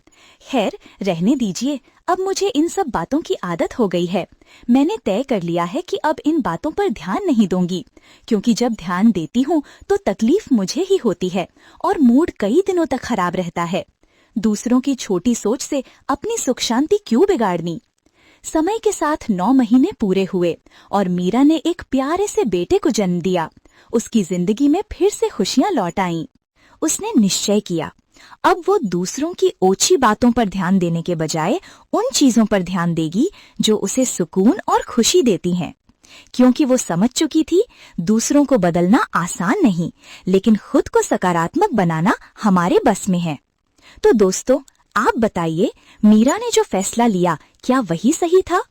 खैर रहने दीजिए, अब मुझे इन सब बातों की आदत हो गई है। मैंने तय कर लिया है कि अब इन बातों पर ध्यान नहीं दूंगी, क्योंकि जब ध्यान देती हूँ तो तकलीफ मुझे ही होती है और मूड कई दिनों तक खराब रहता है। दूसरों की छोटी सोच से अपनी सुख शांति क्यों बिगाड़नी। समय के साथ 9 महीने पूरे हुए और मीरा ने एक प्यारे से बेटे को जन्म दिया। उसकी जिंदगी में फिर से खुशियां लौट आईं। उसने निश्चय किया, अब वो दूसरों की ओछी बातों पर ध्यान देने के बजाय उन चीजों पर ध्यान देगी जो उसे सुकून और खुशी देती हैं, क्योंकि वो समझ चुकी थी दूसरों को बदलना आसान नहीं, लेकिन खुद को सकारात्मक बनाना हमारे बस में है। तो दोस्तों, आप बताइए, मीरा ने जो फैसला लिया क्या वही सही था?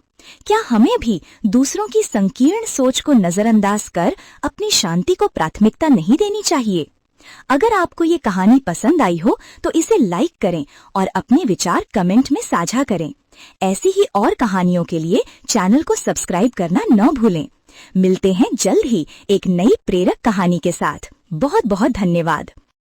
क्या हमें भी दूसरों की संकीर्ण सोच को नजरअंदाज कर अपनी शांति को प्राथमिकता नहीं देनी चाहिए? अगर आपको ये कहानी पसंद आई हो तो इसे लाइक करें और अपने विचार कमेंट में साझा करें। ऐसी ही और कहानियों के लिए चैनल को सब्सक्राइब करना न भूलें। मिलते हैं जल्द ही एक नई प्रेरक कहानी के साथ। बहुत बहुत धन्यवाद।